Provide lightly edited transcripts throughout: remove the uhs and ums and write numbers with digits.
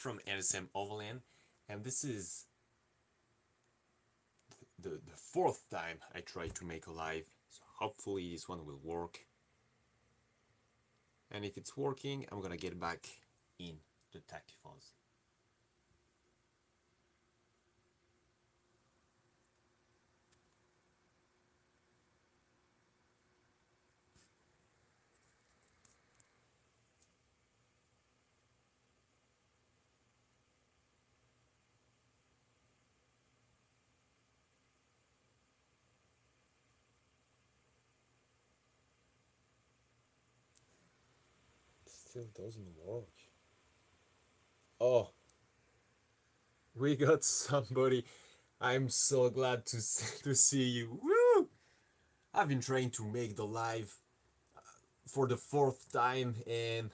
from ALNSM Overland, and this is the fourth time I try to make a live, so hopefully this one will work. And if it's working, I'm gonna get back in the tactiphons. Still doesn't work. Oh, we got somebody. I'm so glad to see you. Woo! I've been trying to make the live for the fourth time, and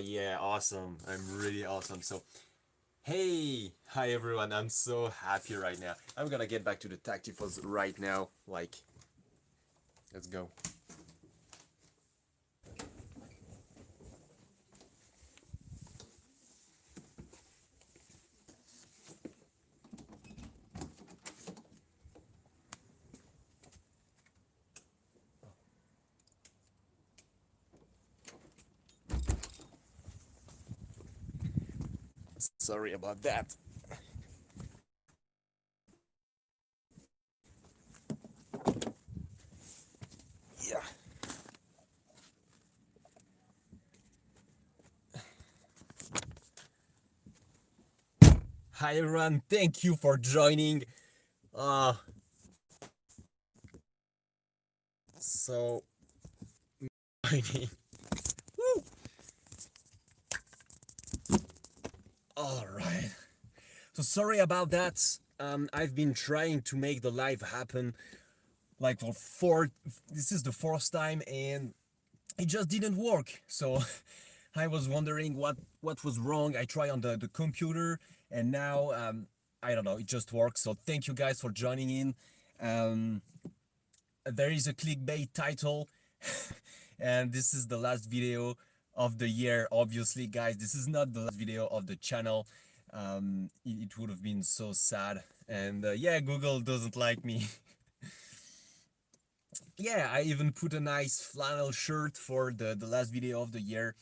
yeah, awesome. I'm really awesome. So hey, hi everyone. I'm so happy right now. I'm gonna get back to the tactiphons right now. Like, let's go. Sorry about that. Yeah. Hi everyone, thank you for joining. So joining. Woo! All right. So sorry about that. I've been trying to make the live happen like this is the fourth time, and it just didn't work. So I was wondering what was wrong. I tried on the computer, and now I don't know, it just works. So thank you guys for joining in. There is a clickbait title and this is the last video of the year. Obviously guys, this is not the last video of the channel. It would have been so sad, and yeah, Google doesn't like me. Yeah, I even put a nice flannel shirt for the last video of the year.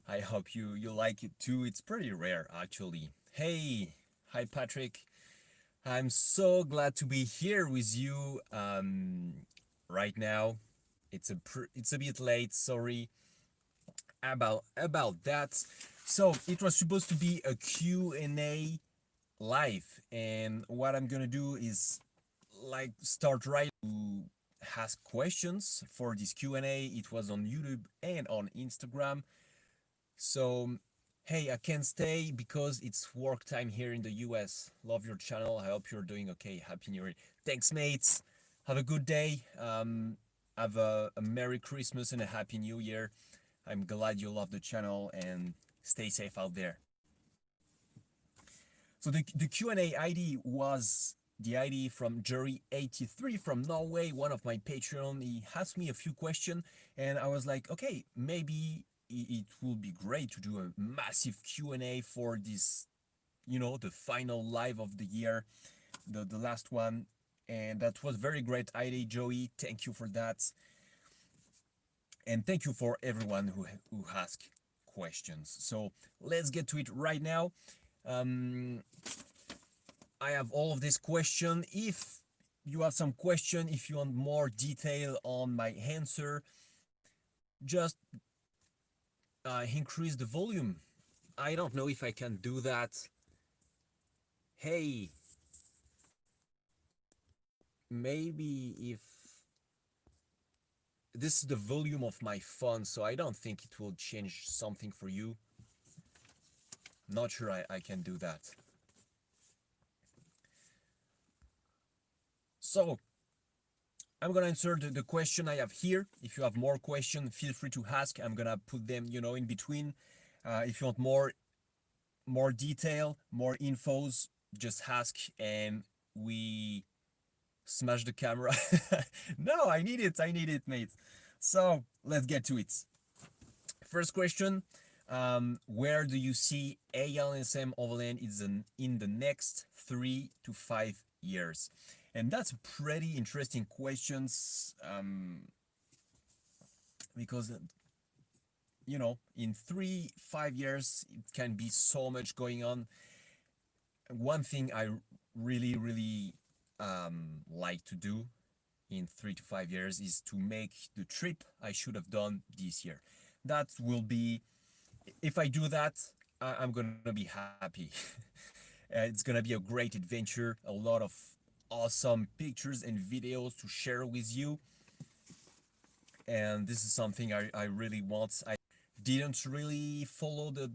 I hope you like it too. It's pretty rare actually. Hey, hi Patrick. I'm so glad to be here with you right now. It's a bit late, sorry about that. So it was supposed to be a Q&A live, and what I'm gonna do is like start right to ask questions for this Q&A. It was on YouTube and on Instagram. So hey, I can't stay because it's work time here in the US. Love your channel. I hope you're doing okay. Happy New Year. Thanks, mates. Have a good day. Have a Merry Christmas and a Happy New Year. I'm glad you love the channel, and stay safe out there. So the Q&A ID was the ID from Jury83 from Norway, one of my Patreon. He asked me a few questions, and I was like, okay, maybe it will be great to do a massive Q&A for this, you know, the final live of the year, the last one. And that was very great idea, Joey. Thank you for that. And thank you for everyone who asked questions. So let's get to it right now. I have all of this question. If you have some question, if you want more detail on my answer, just increase the volume. I don't know if I can do that. Hey, maybe if this is the volume of my phone, so I don't think it will change something for you. Not sure I can do that. So I'm gonna answer the question I have here. If you have more questions, feel free to ask. I'm gonna put them, you know, in between. If you want more detail, more infos, just ask and we smash the camera. No, I need it, mate. So let's get to it. First question, Where do you see ALNSM Overland in the next 3 to 5 years? And that's a pretty interesting questions, because in 3 5 years it can be so much going on. One thing I really like to do in 3 to 5 years is to make the trip I should have done this year. That will be, if I do that, I'm gonna be happy. It's gonna be a great adventure, a lot of awesome pictures and videos to share with you. And this is something I really want. I didn't really follow the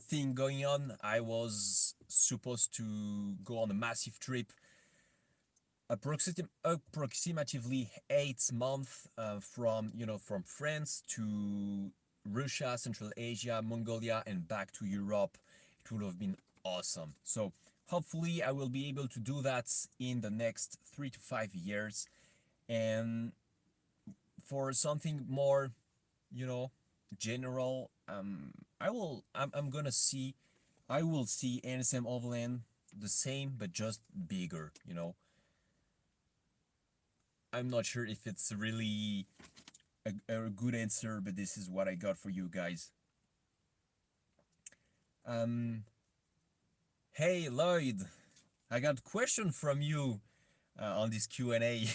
thing going on. I was supposed to go on a massive trip, approximately 8 months, from France to Russia, Central Asia, Mongolia, and back to Europe. It would have been awesome. So hopefully I will be able to do that in the next 3 to 5 years. And for something more, you know, general, I'm gonna see, I will see ALNSM Overland the same but just bigger. I'm not sure if it's really a good answer, but this is what I got for you guys. Um, hey Lloyd, I got a question from you on this Q&A.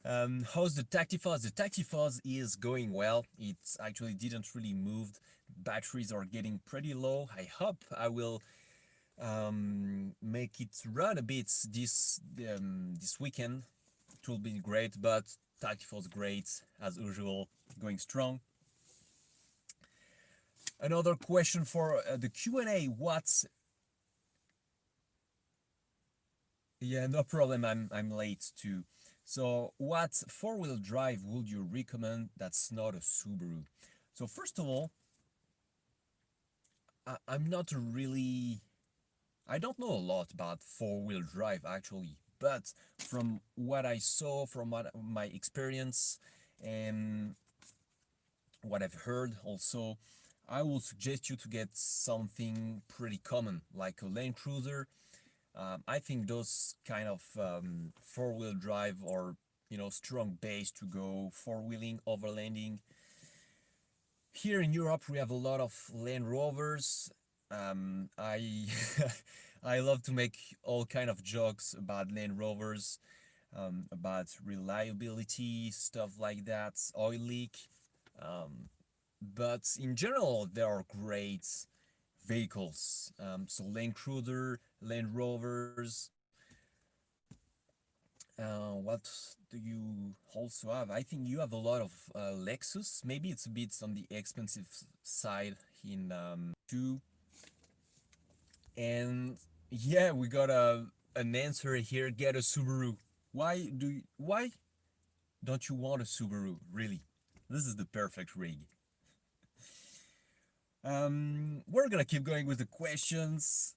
How's the Tactifos? The Tactifos is going well. It actually didn't really move. Batteries are getting pretty low. I hope I will make it run a bit this weekend. It will be great, but Tactifos great as usual, going strong. Another question for the Q&A. Yeah, no problem. I'm late too. So, what four-wheel drive would you recommend that's not a Subaru? So, first of all, I'm not really. I don't know a lot about four-wheel drive actually, but from what I saw, from my experience, and what I've heard also, I will suggest you to get something pretty common like a Land Cruiser. I think those kind of four-wheel drive or strong base to go four-wheeling, overlanding. Here in Europe, we have a lot of Land Rovers. I I love to make all kind of jokes about Land Rovers, about reliability, stuff like that, oil leak. Um, but in general, they are great vehicles. So Land Cruiser, Land Rovers. What do you also have? I think you have a lot of Lexus. Maybe it's a bit on the expensive side in two. And yeah, we got an answer here. Get a Subaru. Why don't you want a Subaru? Really, this is the perfect rig. We're gonna keep going with the questions.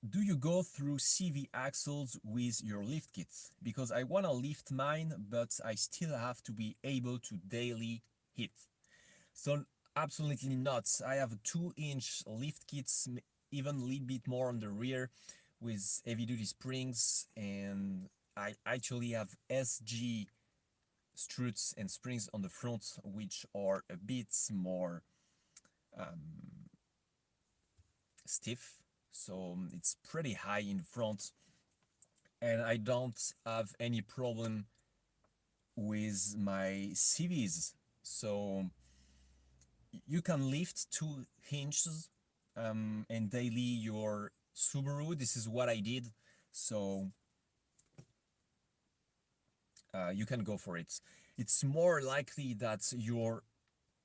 Do you go through CV axles with your lift kits? Because I want to lift mine, but I still have to be able to daily hit. So absolutely not. I have a 2-inch lift kits, even a little bit more on the rear with heavy duty springs, and I actually have SG struts and springs on the front, which are a bit more stiff. So it's pretty high in front, and I don't have any problem with my CVs. So you can lift 2 inches and daily your Subaru. This is what I did. So you can go for it. It's more likely that your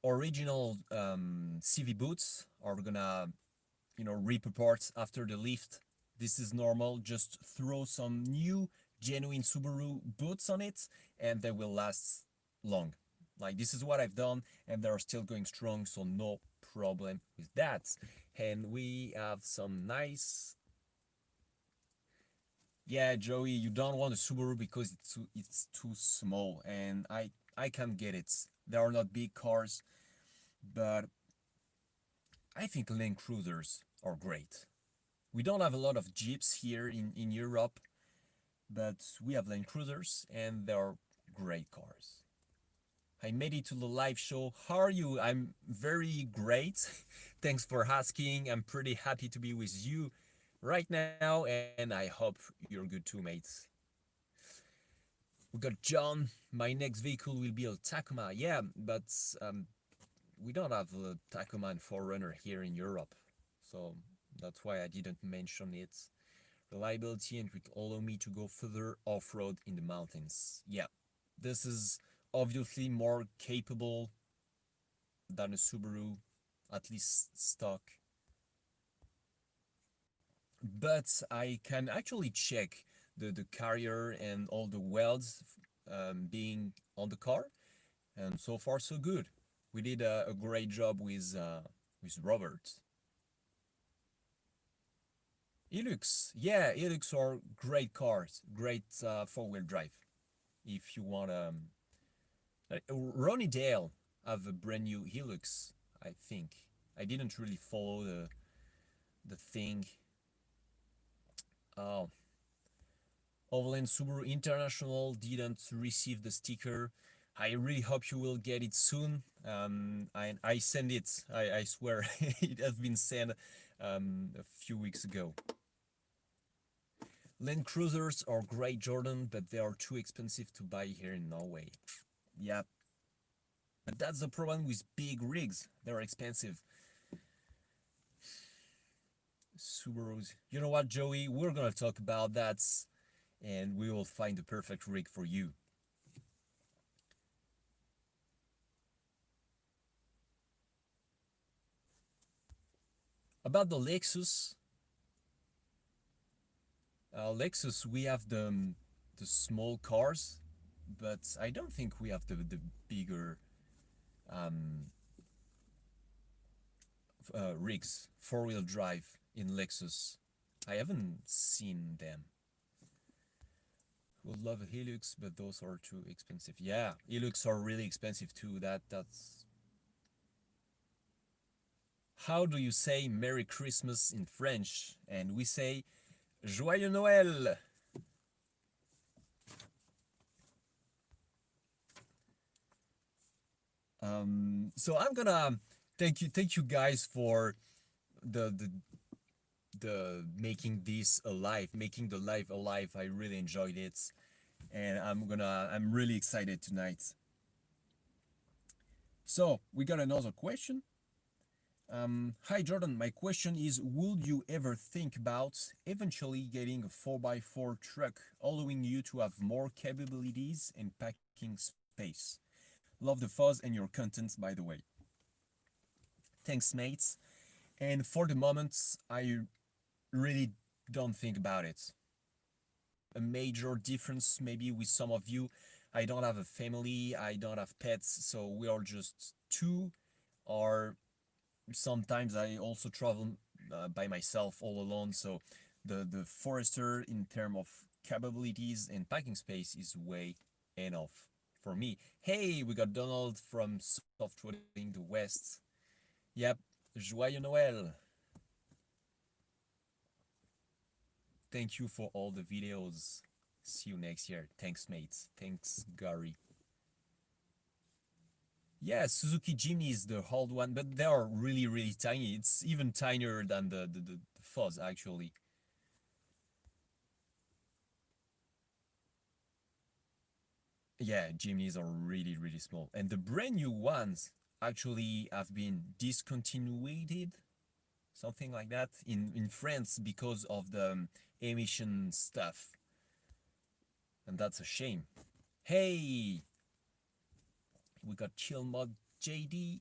original CV boots are gonna rip apart after the lift. This is normal. Just throw some new genuine Subaru boots on it and they will last long. Like, this is what I've done, and they're still going strong, so no problem with that. And we have some nice. Yeah, Joey, you don't want a Subaru because it's too small, and I can't get it. They are not big cars. but I think Land Cruisers are great. We don't have a lot of Jeeps here in Europe, but we have Land Cruisers and they're great cars. I made it to the live show. How are you? I'm very great. Thanks for asking. I'm pretty happy to be with you right now, and I hope you're good too, mates. We got John. My next vehicle will be a Tacoma. Yeah, but we don't have a Tacoma and 4Runner here in Europe, so that's why I didn't mention it. Reliability and it will allow me to go further off-road in the mountains. Yeah, this is obviously more capable than a Subaru, at least stock. But I can actually check the carrier and all the welds being on the car, and so far so good. We did a great job with Robert. Hilux, yeah, Hilux are great cars, great four-wheel drive. If you want Ronnie Dale have a brand new Hilux, I think. I didn't really follow the thing. Oh, Overland Subaru International didn't receive the sticker. I really hope you will get it soon. I sent it. I swear it has been sent a few weeks ago. Land Cruisers are great, Jordan, but they are too expensive to buy here in Norway. Yeah, but that's the problem with big rigs. They're expensive. Subarus. You know what, Joey? We're gonna talk about that, and we will find the perfect rig for you. About the Lexus, we have the small cars, but I don't think we have the bigger um, rigs, four-wheel drive in Lexus. I haven't seen them. Would love a Hilux, but those are too expensive. Yeah, Hilux are really expensive too. That's. How do you say Merry Christmas in French? And we say Joyeux Noël. So I'm gonna thank you guys for the the the making this alive, making the live alive. I really enjoyed it, and I'm really excited tonight. So we got another question. Hi Jordan, my question is, would you ever think about eventually getting a 4x4 truck allowing you to have more capabilities and packing space? Love the fuzz and your content, by the way. Thanks, mates. And for the moment, I really don't think about it. A major difference maybe with some of you. I don't have a family, I don't have pets, so we are just two, or sometimes I also travel by myself all alone, so the Forester in terms of capabilities and packing space is way enough for me. Hey, we got Donald from Softwooding the West. Yep, Joyeux Noël. Thank you for all the videos. See you next year. Thanks, mates. Thanks, Gary. Yeah, Suzuki Jimny is the old one, but they are really, really tiny. It's even tinier than the Fuzz, actually. Yeah, Jimnys are really, really small. And the brand new ones actually have been discontinued, something like that, in France because of the emission stuff. And that's a shame. Hey, we got Chill Mod JD.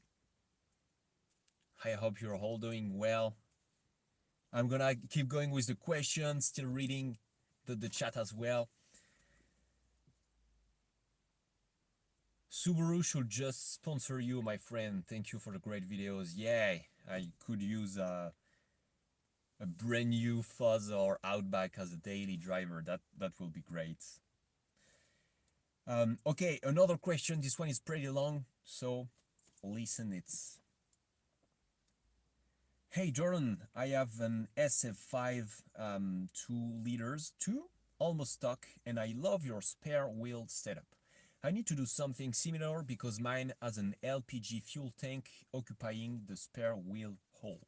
I hope you're all doing well. I'm gonna keep going with the questions, still reading the chat as well. Subaru should just sponsor you, my friend. Thank you for the great videos. Yeah, I could use a brand new Fuzz or Outback as a daily driver. That will be great. Okay, another question. This one is pretty long, so listen it. Hey Jordan, I have an SF5 2 liters, 2, almost stock, and I love your spare wheel setup. I need to do something similar because mine has an LPG fuel tank occupying the spare wheel hole.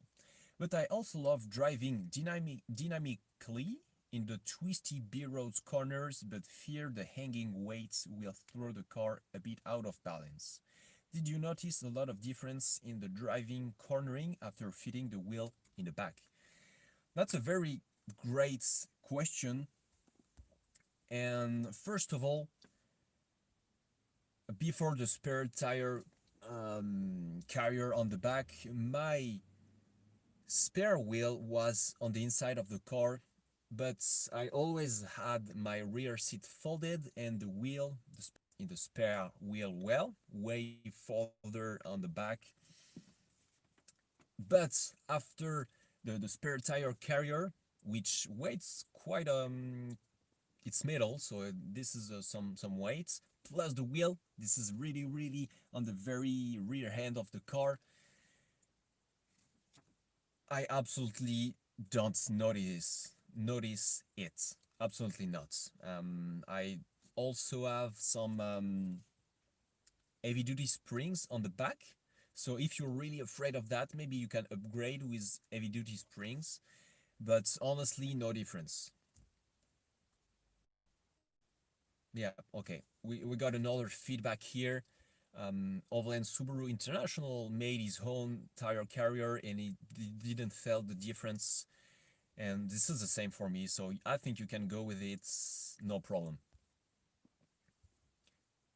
But I also love driving dynamically in the twisty B-roads corners, but fear the hanging weights will throw the car a bit out of balance. Did you notice a lot of difference in the driving cornering after fitting the wheel in the back? That's a very great question. And first of all, before the spare tire carrier on the back, my spare wheel was on the inside of the car, but I always had my rear seat folded and the wheel in the spare wheel well, way further on the back. But after the spare tire carrier, which weighs quite it's metal, so this is some weight plus the wheel. This is really on the very rear end of the car. I absolutely don't notice it. Absolutely not. I also have some heavy duty springs on the back. So if you're really afraid of that, maybe you can upgrade with heavy duty springs. But honestly, no difference. Yeah, okay. We got another feedback here. Overland Subaru International made his own tire carrier and he didn't feel the difference. And this is the same for me, so I think you can go with it, no problem.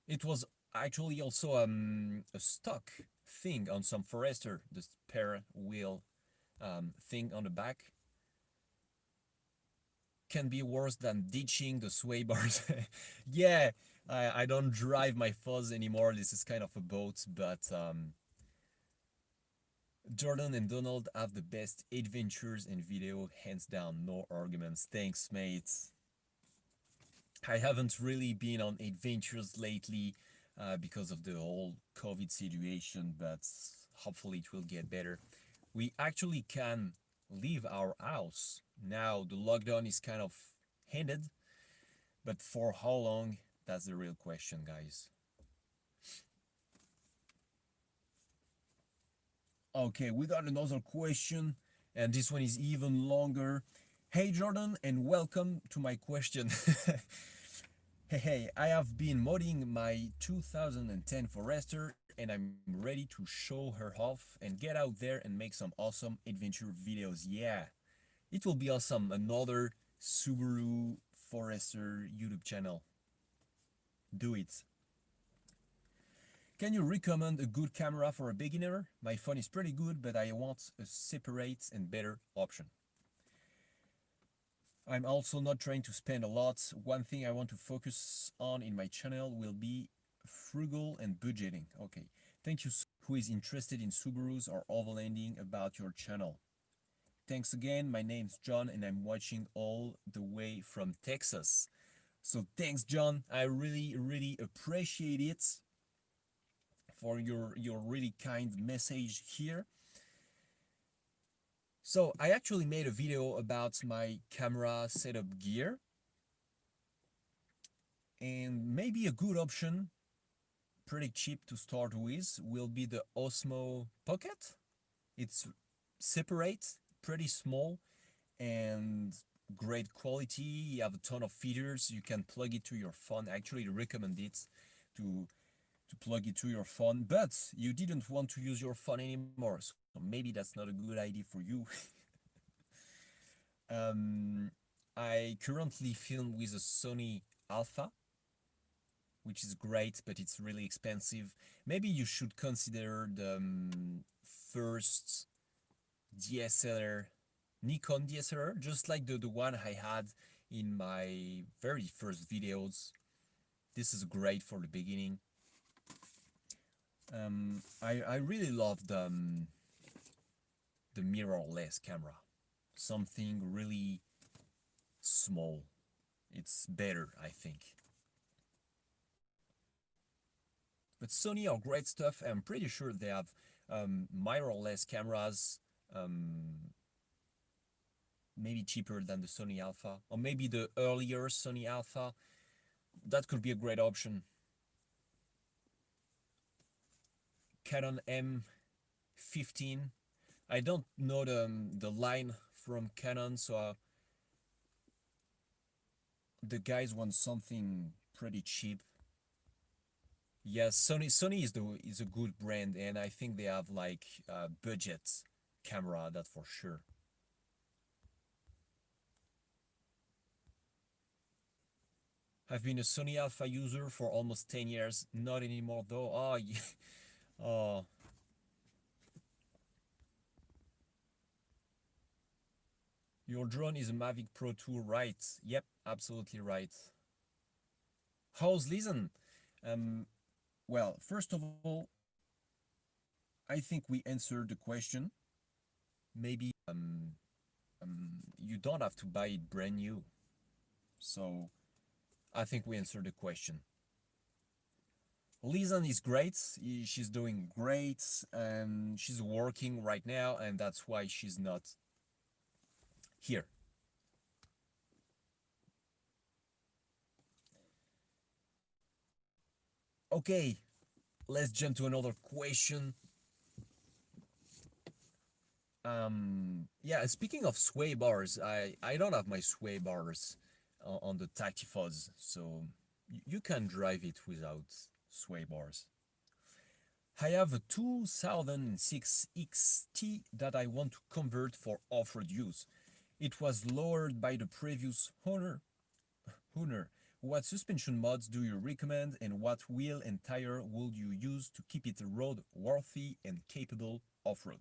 It was actually also a stock thing on some Forester, the spare wheel thing on the back. Can be worse than ditching the sway bars. Yeah, I don't drive my fuzz anymore. This is kind of a boat, but Jordan and Donald have the best adventures in video, hands down, no arguments. Thanks, mate. I haven't really been on adventures lately because of the whole COVID situation, but hopefully it will get better. We actually can leave our house. Now the lockdown is kind of ended, but for how long? That's the real question, guys. Okay, we got another question, and this one is even longer. Hey Jordan, and welcome to my question. Hey, I have been modding my 2010 Forester and I'm ready to show her off and get out there and make some awesome adventure videos. Yeah, it will be awesome. Another Subaru Forester YouTube channel. Do it. Can you recommend a good camera for a beginner? My phone is pretty good, but I want a separate and better option. I'm also not trying to spend a lot. One thing I want to focus on in my channel will be frugal and budgeting. Okay, thank you. Who is interested in Subarus or overlanding about your channel? Thanks again. My name's John and I'm watching all the way from Texas. So thanks, John. I really appreciate it for your really kind message here. So I actually made a video about my camera setup gear, and maybe a good option, pretty cheap to start with, will be the Osmo Pocket. It's separate, pretty small, and great quality. You have a ton of features. You can plug it to your phone. I actually recommend it to plug it to your phone, but you didn't want to use your phone anymore, so maybe that's not a good idea for you. um, I currently film with a Sony Alpha, which is great, but it's really expensive. Maybe you should consider the first DSLR, Nikon DSLR, just like the one I had in my very first videos. This is great for the beginning. I really love the mirrorless camera. Something really small. It's better, I think. But Sony are great stuff. I'm pretty sure they have mirrorless cameras um, maybe cheaper than the Sony Alpha, or maybe the earlier Sony Alpha. That could be a great option. Canon M15. I don't know the line from Canon, so the guys want something pretty cheap. Yes, Sony is a good brand, and I think they have like budget camera, that for sure. I've been a Sony Alpha user for almost 10 years. Not anymore though. Oh, yeah. Oh, your drone is a Mavic Pro 2, right? Yep, absolutely right. How's Lizanne? Um, well, first of all, I think we answered the question. Maybe you don't have to buy it brand new. So I think we answered the question. Lizanne is great. She's doing great. She's working right now, and that's why she's not here. Okay, let's jump to another question. Yeah, speaking of sway bars, I don't have my sway bars on the Tactifuzz, so you can drive it without sway bars. I have a 2006 XT that I want to convert for off-road use. It was lowered by the previous owner. What suspension mods do you recommend, and what wheel and tire would you use to keep it road worthy and capable off-road?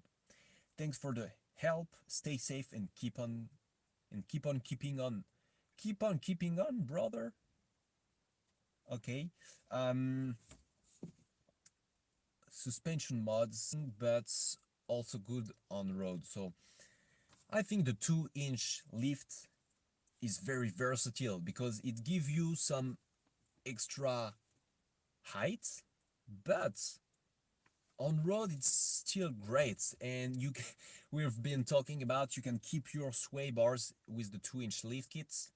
Thanks for the help. Stay safe and keep on keeping on. Keep on keeping on, brother. Okay. Um Suspension mods, but also good on the road. So I think the 2-inch lift is very versatile because it gives you some extra height, but on road it's still great. And we've been talking about, you can keep your sway bars with the 2-inch lift kits.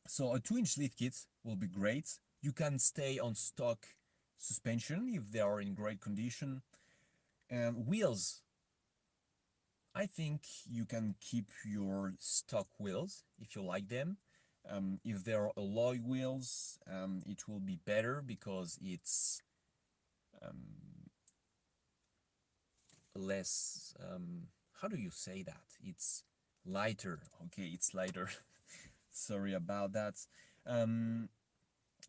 So a 2-inch lift kit will be great. You can stay on stock suspension if they are in great condition. And wheels, I think you can keep your stock wheels if you like them. If they are alloy wheels, it will be better because it's less, how do you say that? It's lighter. Okay, it's lighter. Sorry about that. Um,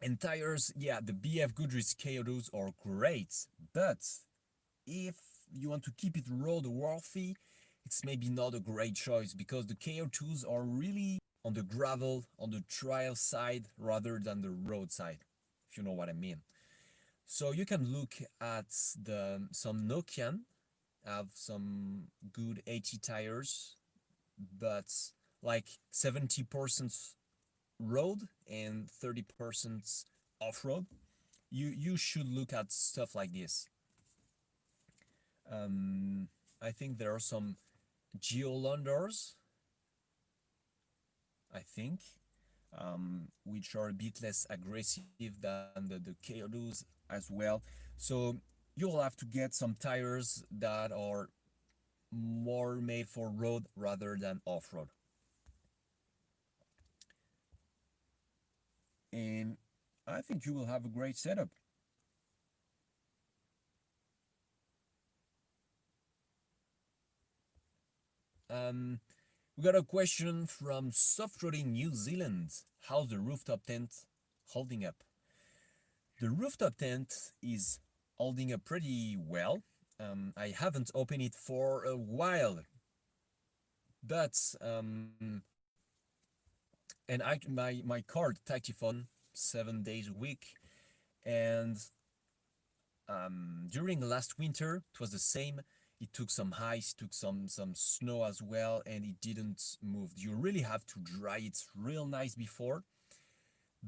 and tires, yeah, the BF Goodrich KO2s are great, but if you want to keep it road worthy, it's maybe not a great choice because the KO2s are really on the gravel, on the trail side rather than the road side, if you know what I mean. So you can look at some Nokian have some good 80 tires, but like 70% road and 30% off-road. You should look at stuff like this. I think there are some Geolanders, I think, which are a bit less aggressive than the KO2s as well. So you'll have to get some tires that are more made for road rather than off-road. And I think you will have a great setup. Um, we got a question from Soft Roading New Zealand. How's the rooftop tent holding up? The rooftop tent is holding up pretty well. I haven't opened it for a while, but and my car Tactifon 7 days a week, and during last winter it was the same. It took some ice, took some snow as well, and it didn't move. You really have to dry it real nice before.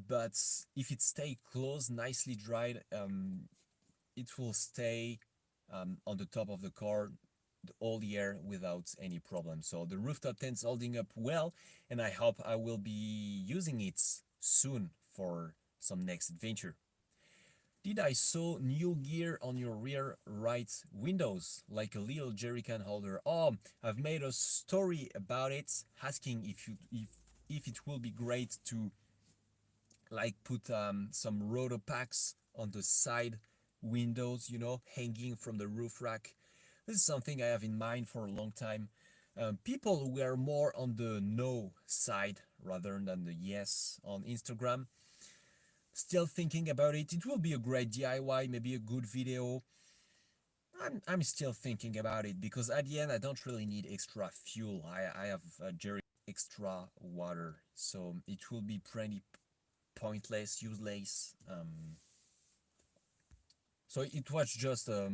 but if it stay closed, nicely dried, it will stay on the top of the car all year without any problem. So the rooftop tent's holding up well, and I hope I will be using it soon for some next adventure. Did I saw new gear on your rear right windows, like a little jerry can holder? Oh, I've made a story about it, asking if it will be great to like put some roto packs on the side windows, you know, hanging from the roof rack. This is something I have in mind for a long time. People who are more on the no side rather than the yes on Instagram. Still thinking about it. It will be a great DIY, maybe a good video. I'm still thinking about it because at the end I don't really need extra fuel. I have a jerry extra water, so it will be pretty pointless, useless. So it was just a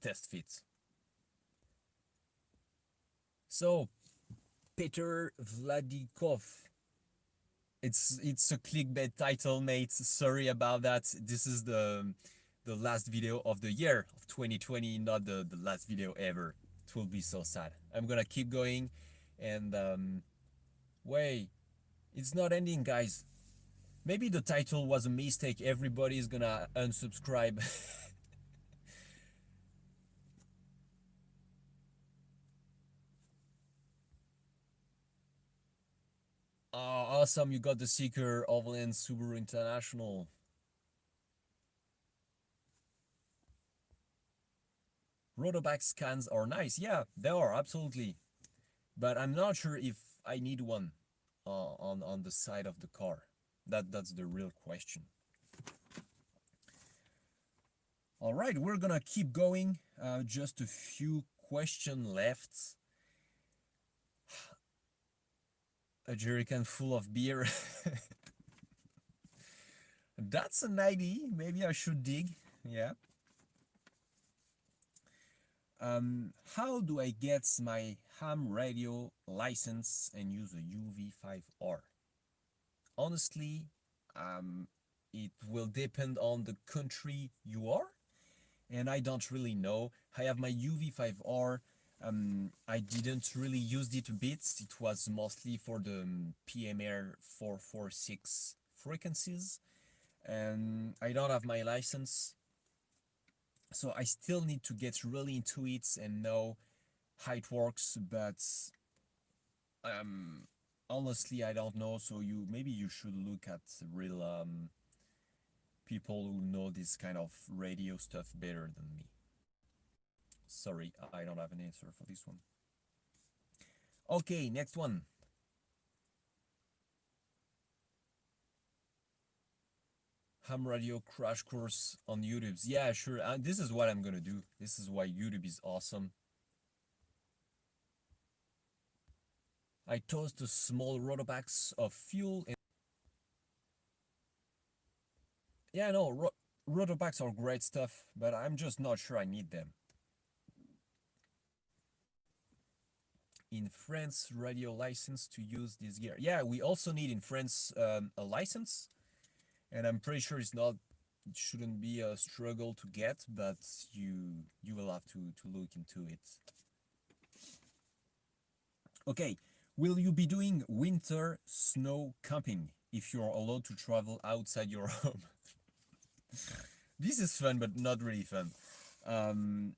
test fit. So Peter Vladikov. It's a clickbait title, mate. Sorry about that. This is the last video of the year of 2020, not the last video ever. It will be so sad. I'm gonna keep going, and wait, it's not ending, guys. Maybe the title was a mistake. Everybody is gonna unsubscribe. Oh, awesome! You got the Seeker Overland Subaru International. Rotoback scans are nice. Yeah, they are absolutely. But I'm not sure if I need one on the side of the car. That's the real question. All right, we're gonna keep going. Just a few questions left. A jerrycan full of beer. That's an idea. Maybe I should dig. Yeah. How do I get my ham radio license and use a UV5R? Honestly, um, it will depend on the country you are, and I don't really know. I have my UV5R. I didn't really use it a bit. It was mostly for the PMR 446 frequencies, and I don't have my license, so I still need to get really into it and know how it works. But um, honestly, I don't know. So maybe you should look at real people who know this kind of radio stuff better than me. Sorry, I don't have an answer for this one. Okay, next one. Ham radio crash course on YouTube. Yeah, sure. This is what I'm gonna do. This is why YouTube is awesome. I toast a small rotopacks of fuel. And yeah, no, rotopacks are great stuff, but I'm just not sure I need them. In France, radio license to use this gear. Yeah, we also need in France a license, and I'm pretty sure it shouldn't be a struggle to get, but you will have to look into it. Okay, will you be doing winter snow camping if you're allowed to travel outside your home? This is fun, but not really fun. Um,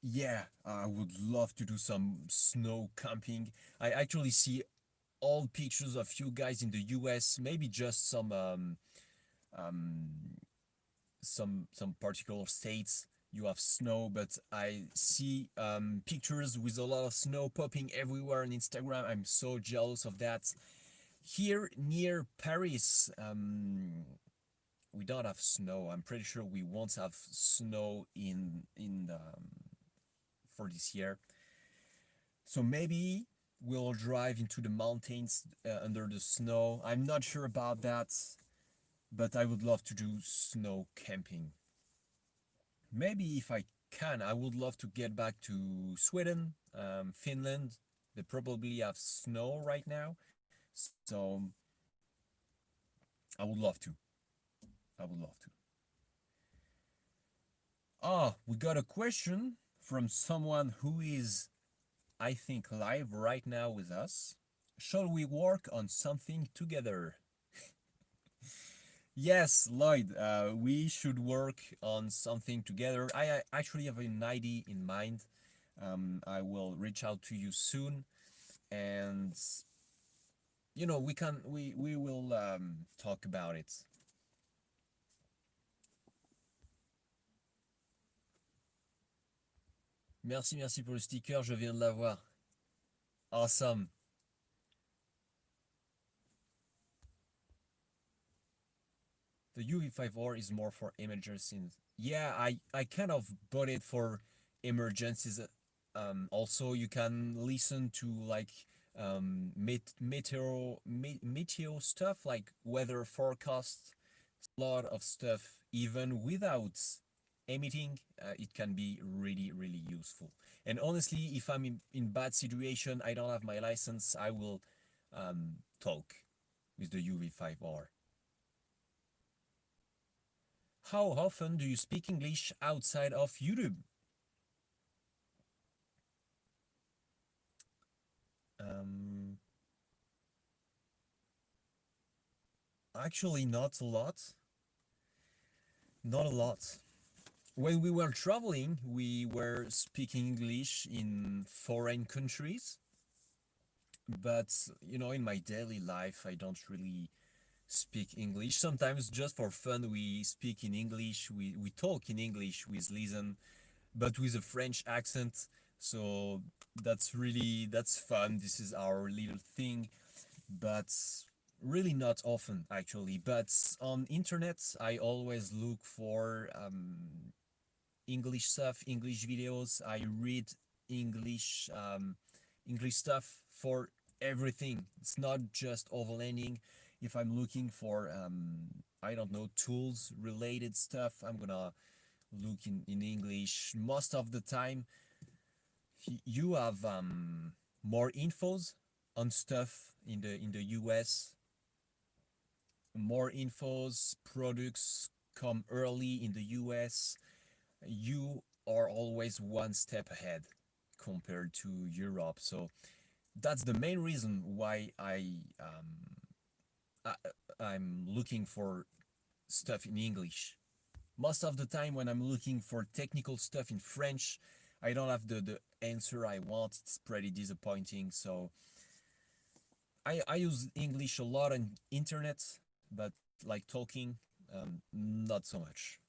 yeah, I would love to do some snow camping. I actually see all pictures of you guys in the US, maybe just um, some particular states you have snow, but I see pictures with a lot of snow popping everywhere on Instagram. I'm so jealous of that. Here near Paris, we don't have snow. I'm pretty sure we won't have snow for this year. So maybe we'll drive into the mountains under the snow. I'm not sure about that, but I would love to do snow camping. Maybe if I can, I would love to get back to Sweden, Finland. They probably have snow right now. So I would love to. I would love to. Ah, we got a question from someone who is, I think, live right now with us. Shall we work on something together? Yes, Lloyd, we should work on something together. I actually have an idea in mind. I will reach out to you soon, and we will talk about it. Merci pour le sticker, je viens de l'avoir. Awesome. The UV5R is more for emergencies. Yeah, I kind of bought it for emergencies. Also, you can listen to like meteo stuff like weather forecast, a lot of stuff. Even without emitting, it can be really useful. And honestly, if I'm in bad situation, I don't have my license, I will talk with the UV5R. How often do you speak English outside of YouTube? Um, Actually, not a lot. Not a lot. When we were traveling, we were speaking English in foreign countries. But, in my daily life, I don't really speak English. Sometimes, just for fun, we speak in English. We talk in English with Lizanne, but with a French accent. So that's fun. This is our little thing, but really not often actually. But on internet, I always look for English stuff, English videos. I read English English stuff for everything. It's not just overlanding. If I'm looking for I don't know, tools related stuff, I'm gonna look in English. Most of the time, you have more infos on stuff in the US. More infos, products come early in the US. You are always one step ahead compared to Europe. So that's the main reason why I I'm looking for stuff in English. Most of the time when I'm looking for technical stuff in French, I don't have the answer I want. It's pretty disappointing. So I use English a lot on internet, but like talking, not so much.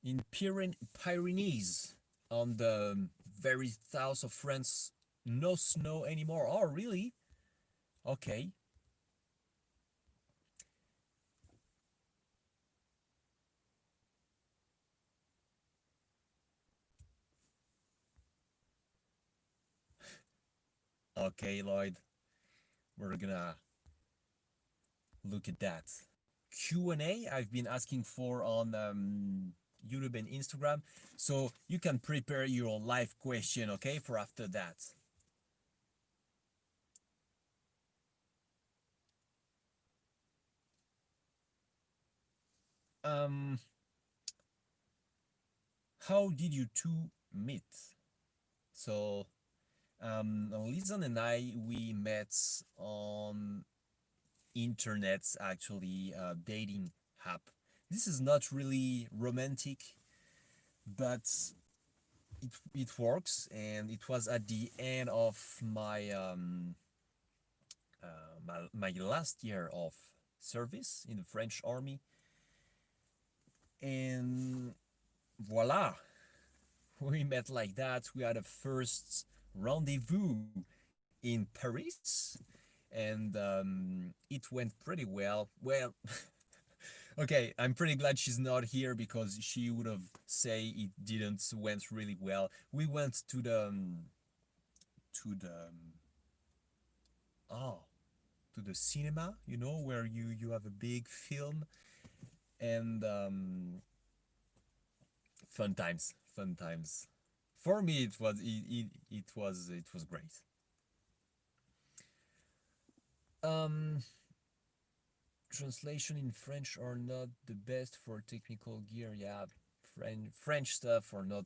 In Pyrenees, on the very south of France, no snow anymore. Oh, really? Okay. Okay, Lloyd. We're gonna look at that. Q&A I've been asking for on YouTube and Instagram. So you can prepare your live question, okay, for after that. Um, how did you two meet? So, Lizanne and I, we met on internet, actually, dating app. This is not really romantic, but it works, and it was at the end of my last year of service in the French army, and voila, we met like that. We had a first rendezvous in Paris, and it went pretty well. Well, okay, I'm pretty glad she's not here because she would have say it didn't went really well. We went to the oh to the cinema, where you have a big film, and fun times, fun times. For me, it was great. Um, Translation in French are not the best for technical gear. Yeah, French stuff are not.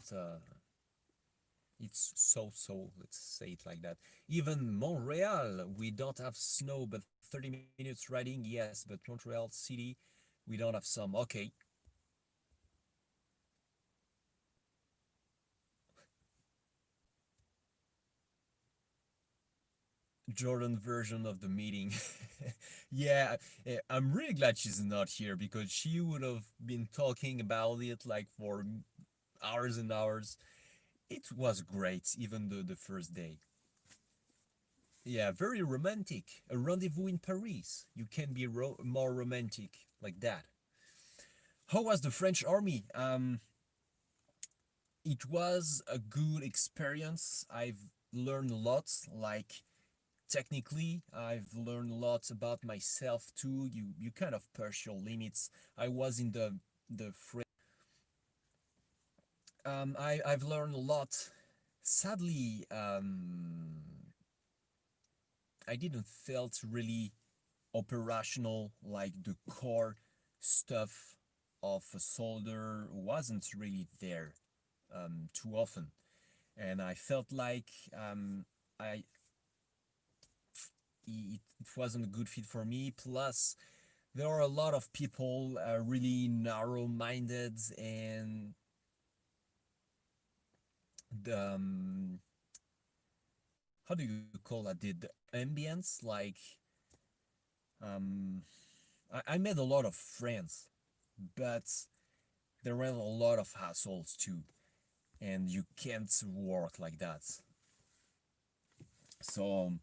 It's so. Let's say it like that. Even Montreal, we don't have snow, but 30 minutes riding, yes. But Montreal City, we don't have some. Okay, Jordan version of the meeting. Yeah, I'm really glad she's not here because she would have been talking about it like for hours and hours. It was great, even the first day. Yeah, very romantic. A rendezvous in Paris. You can be more romantic like that. How was the French army? It was a good experience. I've learned a lot. Like technically, I've learned a lot about myself too. You kind of push your limits. I was in the I've learned a lot. Sadly, I didn't felt really operational, like the core stuff of a soldier wasn't really there too often, and I felt like I it wasn't a good fit for me. Plus, there are a lot of people really narrow-minded, and the how do you call that? The ambience, like um, I made a lot of friends, but there were a lot of hassles too, and you can't work like that. So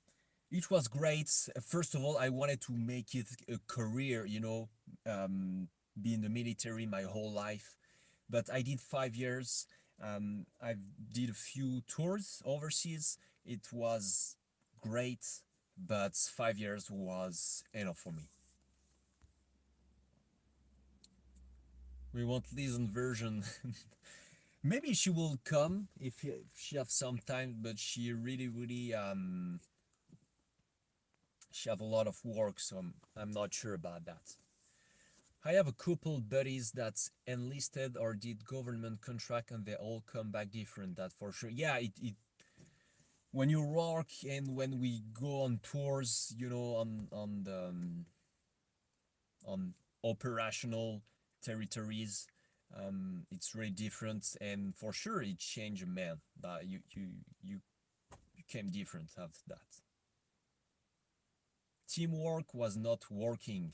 it was great. First of all, I wanted to make it a career, be in the military my whole life. But I did 5 years. I did a few tours overseas. It was great, but 5 years was enough for me. We want Lizanne version. Maybe she will come if she have some time, but she really she have a lot of work, so I'm not sure about that. I have a couple buddies that's enlisted or did government contract, and they all come back different. That for sure. Yeah, it when you work and when we go on tours, on the on operational territories, it's really different, and for sure it changed a man. That you came different after that. Teamwork was not working.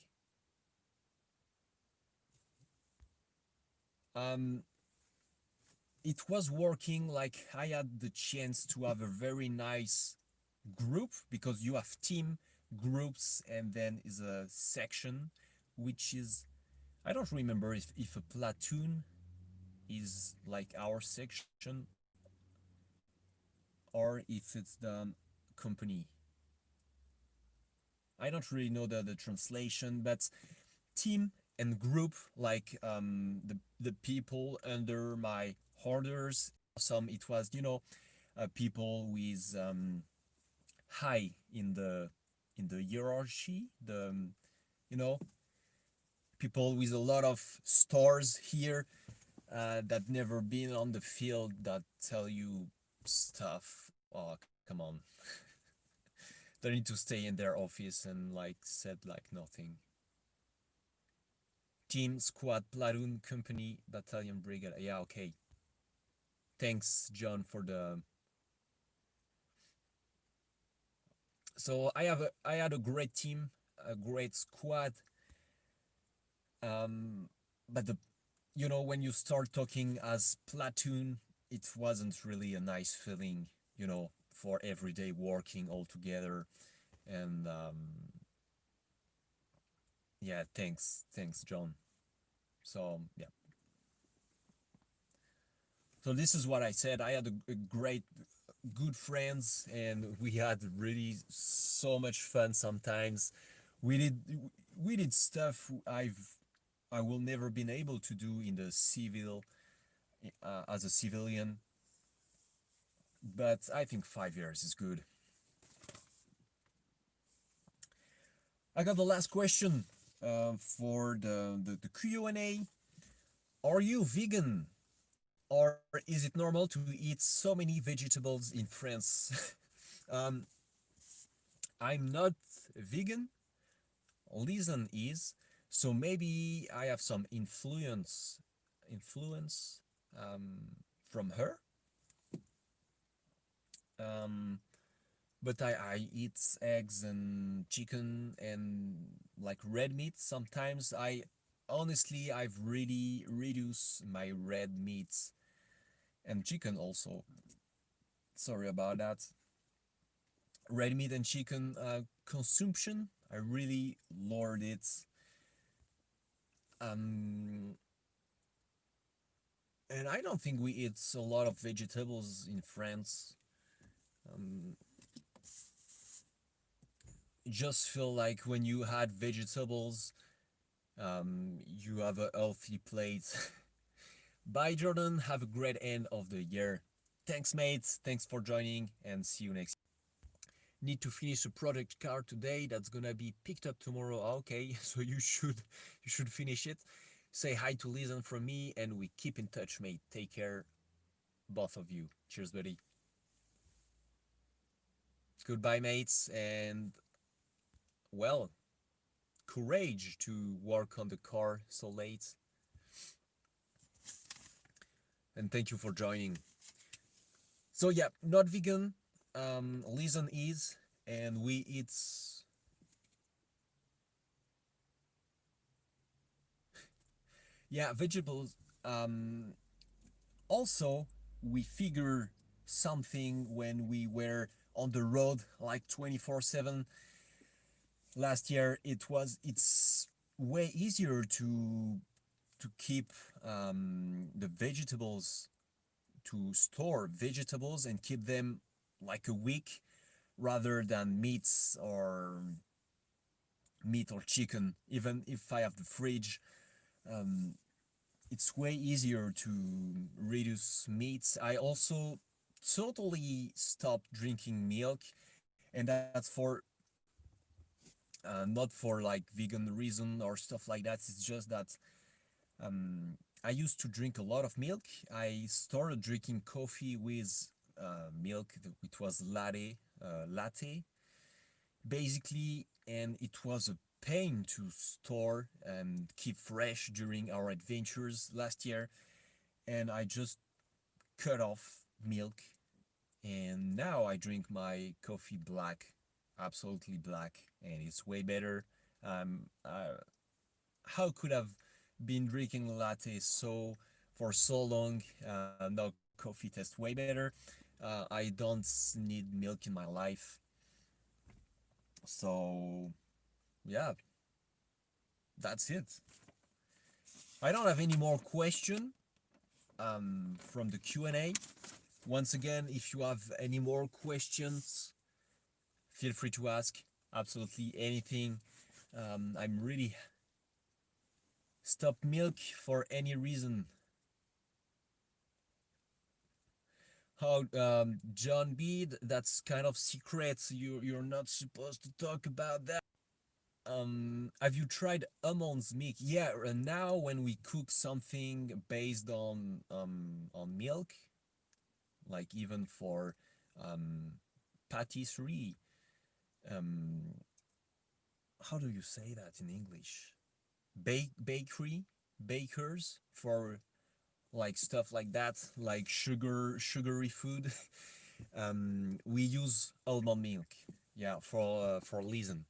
Um, it was working, like I had the chance to have a very nice group because you have team groups and then is a section, which is, I don't remember if a platoon is like our section or if it's the company. I don't really know the translation, but team and group, like the people under my orders. Some it was people with high in the hierarchy, the you know people with a lot of stars here that never been on the field that tell you stuff. Oh, come on. They need to stay in their office and like said like nothing. Team, squad, platoon, company, battalion, brigade. Yeah, okay. Thanks, John, for the. So I had a great team, a great squad. But when you start talking as platoon, it wasn't really a nice feeling, for everyday working all together. And yeah, thanks, John. So yeah, so this is what I said. I had a great, good friends, and we had really so much fun. Sometimes we did we did stuff I will never been able to do in the civil as a civilian. But I think 5 years is good. I got the last question for the Q&A. Are you vegan? Or is it normal to eat so many vegetables in France? um, I'm not vegan. Lizanne is, so maybe I have some influence from her. Um, but I eat eggs and chicken and like red meat. Sometimes I've really reduced my red meats and chicken also. Sorry about that. Red meat and chicken consumption. I really lowered it. Um, and I don't think we eat a lot of vegetables in France. Um, just feel like when you had vegetables, you have a healthy plate. Bye, Jordan. Have a great end of the year. Thanks, mates. Thanks for joining, and see you next. Need to finish a project card today that's gonna be picked up tomorrow. Okay, so you should finish it. Say hi to Lizanne from me, and we keep in touch, mate. Take care, both of you. Cheers, buddy. Goodbye, mates, and well, courage to work on the car so late. And thank you for joining. So yeah, not vegan. Lizanne is, and we eat. Yeah, vegetables. Also, we figure something when we were on the road like 24/7 last year. It's way easier to keep the vegetables, to store vegetables and keep them like a week rather than meat or chicken. Even if I have the fridge, um, it's way easier to reduce meats. I also totally stopped drinking milk, and that's for not for like vegan reason or stuff like that. It's just that I used to drink a lot of milk. I started drinking coffee with milk. It was latte, basically, and it was a pain to store and keep fresh during our adventures last year. And I just cut off milk, and now I drink my coffee black, absolutely black, and it's way better. How could I've been drinking latte for so long? Now coffee tastes way better. I don't need milk in my life, so yeah, that's it. I don't have any more question from the Q&A. Once again, if you have any more questions, feel free to ask absolutely anything. I'm really stop milk for any reason. How John B? That's kind of secret. You're not supposed to talk about that. Have you tried almonds milk? Yeah, now when we cook something based on milk, like even for um patisserie, um how do you say that in English? Bakery, bakers for like stuff like that, like sugary food. We use almond milk. Yeah, for Lizanne.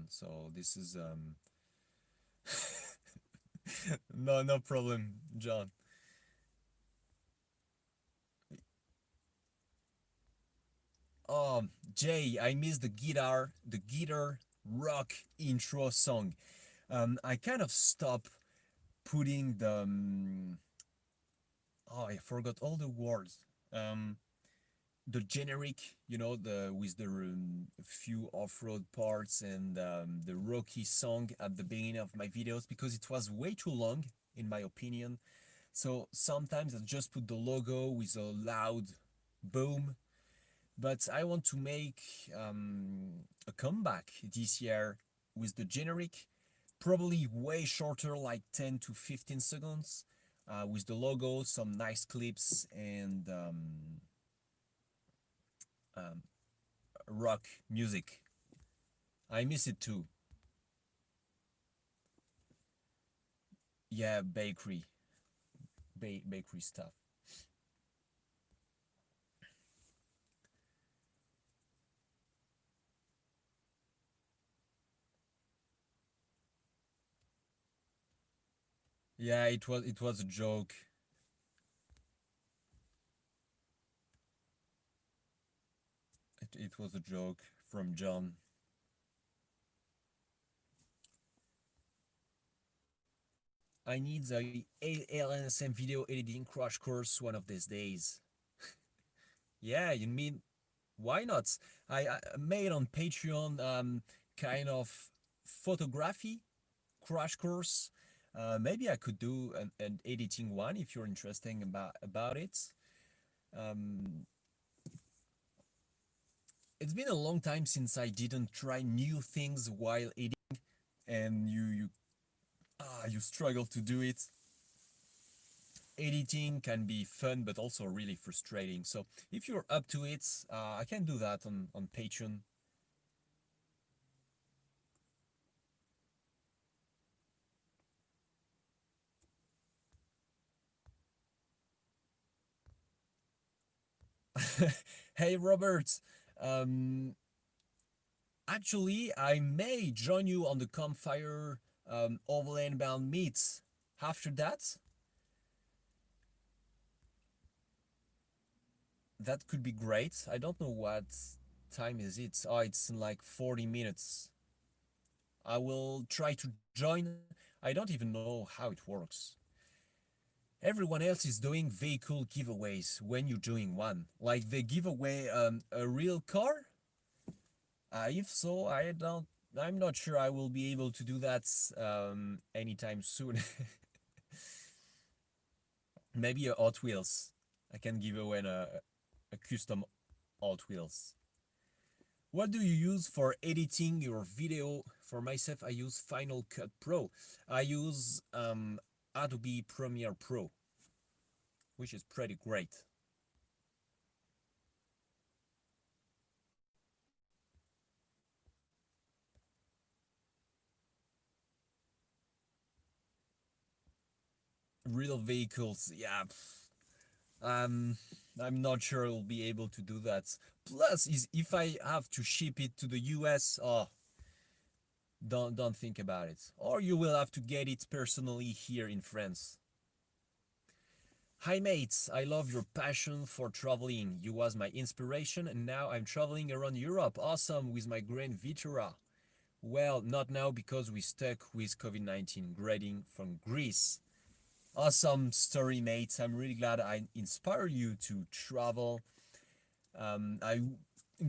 So this is no problem, John. Jay, I missed the guitar rock intro song. I kind of stopped putting oh, I forgot all the words. Um, the generic, the with the few off-road parts and the rocky song at the beginning of my videos because it was way too long, in my opinion. So sometimes I just put the logo with a loud boom, But I want to make a comeback this year with the generic, probably way shorter, like 10 to 15 seconds, with the logo, some nice clips, and um, rock music. I miss it too. Yeah, bakery stuff. Yeah, it was a joke. It was a joke from John. I need the ALNSM video editing crash course one of these days. Yeah, you mean why not? I made on Patreon kind of photography crash course. Maybe I could do an editing one if you're interested about it. Um, it's been a long time since I didn't try new things while editing, and you struggle to do it. Editing can be fun but also really frustrating. So if you're up to it, I can do that on Patreon. Hey Robert, um, actually I may join you on the campfire Overland bound meet. After that, that could be great. I don't know what time is it. Oh, it's in like 40 minutes. I will try to join. I don't even know how it works. Everyone else is doing vehicle giveaways when you're doing one. Like they give away a real car. If so, I'm not sure I will be able to do that anytime soon. Maybe a Hot Wheels. I can give away a custom Hot Wheels. What do you use for editing your video? For myself, I use Final Cut Pro. I use Adobe Premiere Pro, which is pretty great. Real vehicles, yeah. Um, I'm not sure I'll be able to do that. Plus, is if I have to ship it to the US, oh, don't think about it. Or you will have to get it personally here in France. Hi mates, I love your passion for traveling. You was my inspiration and now I'm traveling around Europe. Awesome with my Grand Vitara. Well, not now because we stuck with COVID-19 grading from Greece. Awesome story, mates. I'm really glad I inspired you to travel. I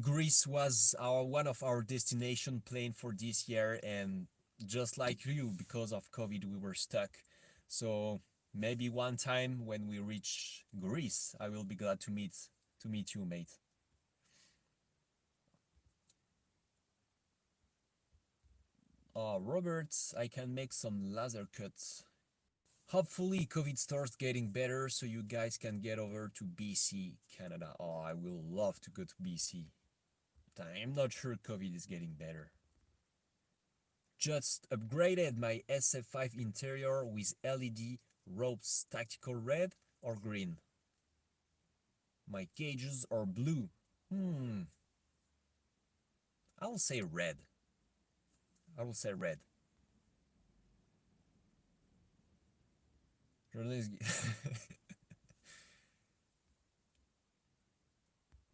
Greece was our one of our destination planned for this year, and just like you, because of COVID, we were stuck. So maybe one time when we reach Greece, I will be glad to meet you, mate. Robert, I can make some laser cuts. Hopefully, COVID starts getting better so you guys can get over to BC, Canada. Oh, I will love to go to BC. I'm not sure COVID is getting better. Just upgraded my SF5 interior with LED ropes, tactical red or green. My gauges are blue. I will say red. I will say red.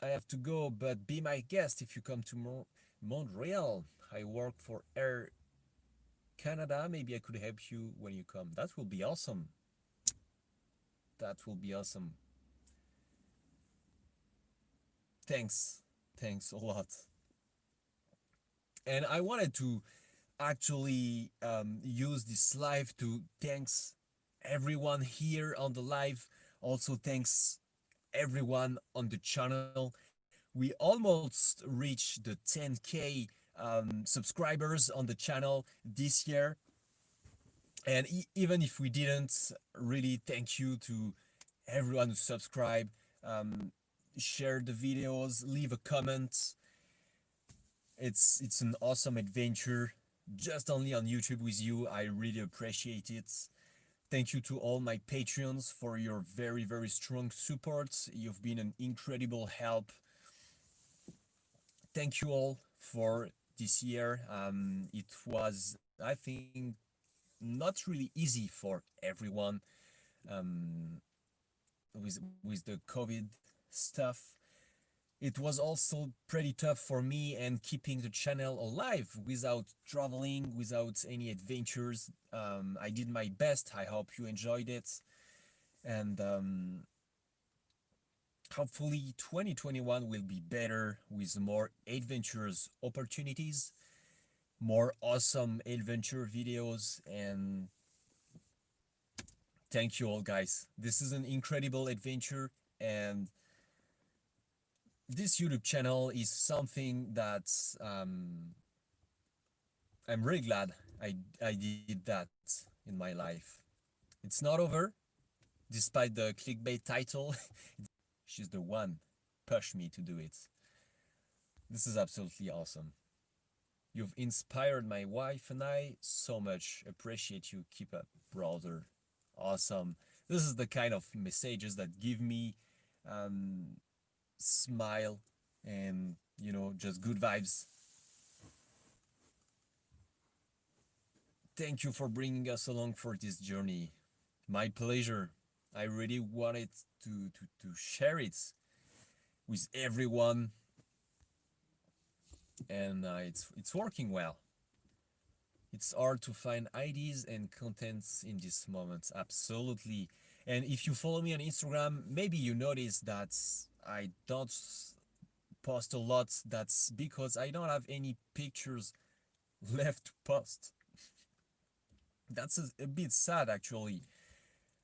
I have to go, but be my guest if you come to Montreal. I work for Air Canada. Maybe I could help you when you come. That will be awesome. That will be awesome. Thanks. Thanks a lot. And I wanted to actually use this live to thanks everyone here on the live. Also thanks everyone on the channel. We almost reached the 10K subscribers on the channel this year. And even if we didn't, really thank you to everyone who subscribe, um, share the videos, leave a comment. It's an awesome adventure. Just only on YouTube with you, I really appreciate it. Thank you to all my Patreons for your very strong support. You've been an incredible help. Thank you all for this year. It was, I think, not really easy for everyone um, with the COVID stuff. It was also pretty tough for me and keeping the channel alive without traveling, without any adventures. I did my best. I hope you enjoyed it. And hopefully 2021 will be better with more adventures opportunities, more awesome adventure videos, and thank you all guys. This is an incredible adventure, and this YouTube channel is something that I'm really glad I did that in my life. It's not over, despite the clickbait title. She's the one pushed me to do it. This is absolutely awesome. You've inspired my wife and I so much. Appreciate you. Keep up, brother. Awesome. This is the kind of messages that give me um, smile and just good vibes. Thank you for bringing us along for this journey. My pleasure. I really wanted to share it with everyone, and it's working well. It's hard to find ideas and contents in this moment, absolutely. And if you follow me on Instagram, maybe you notice that I don't post a lot. That's because I don't have any pictures left to post. That's a bit sad actually.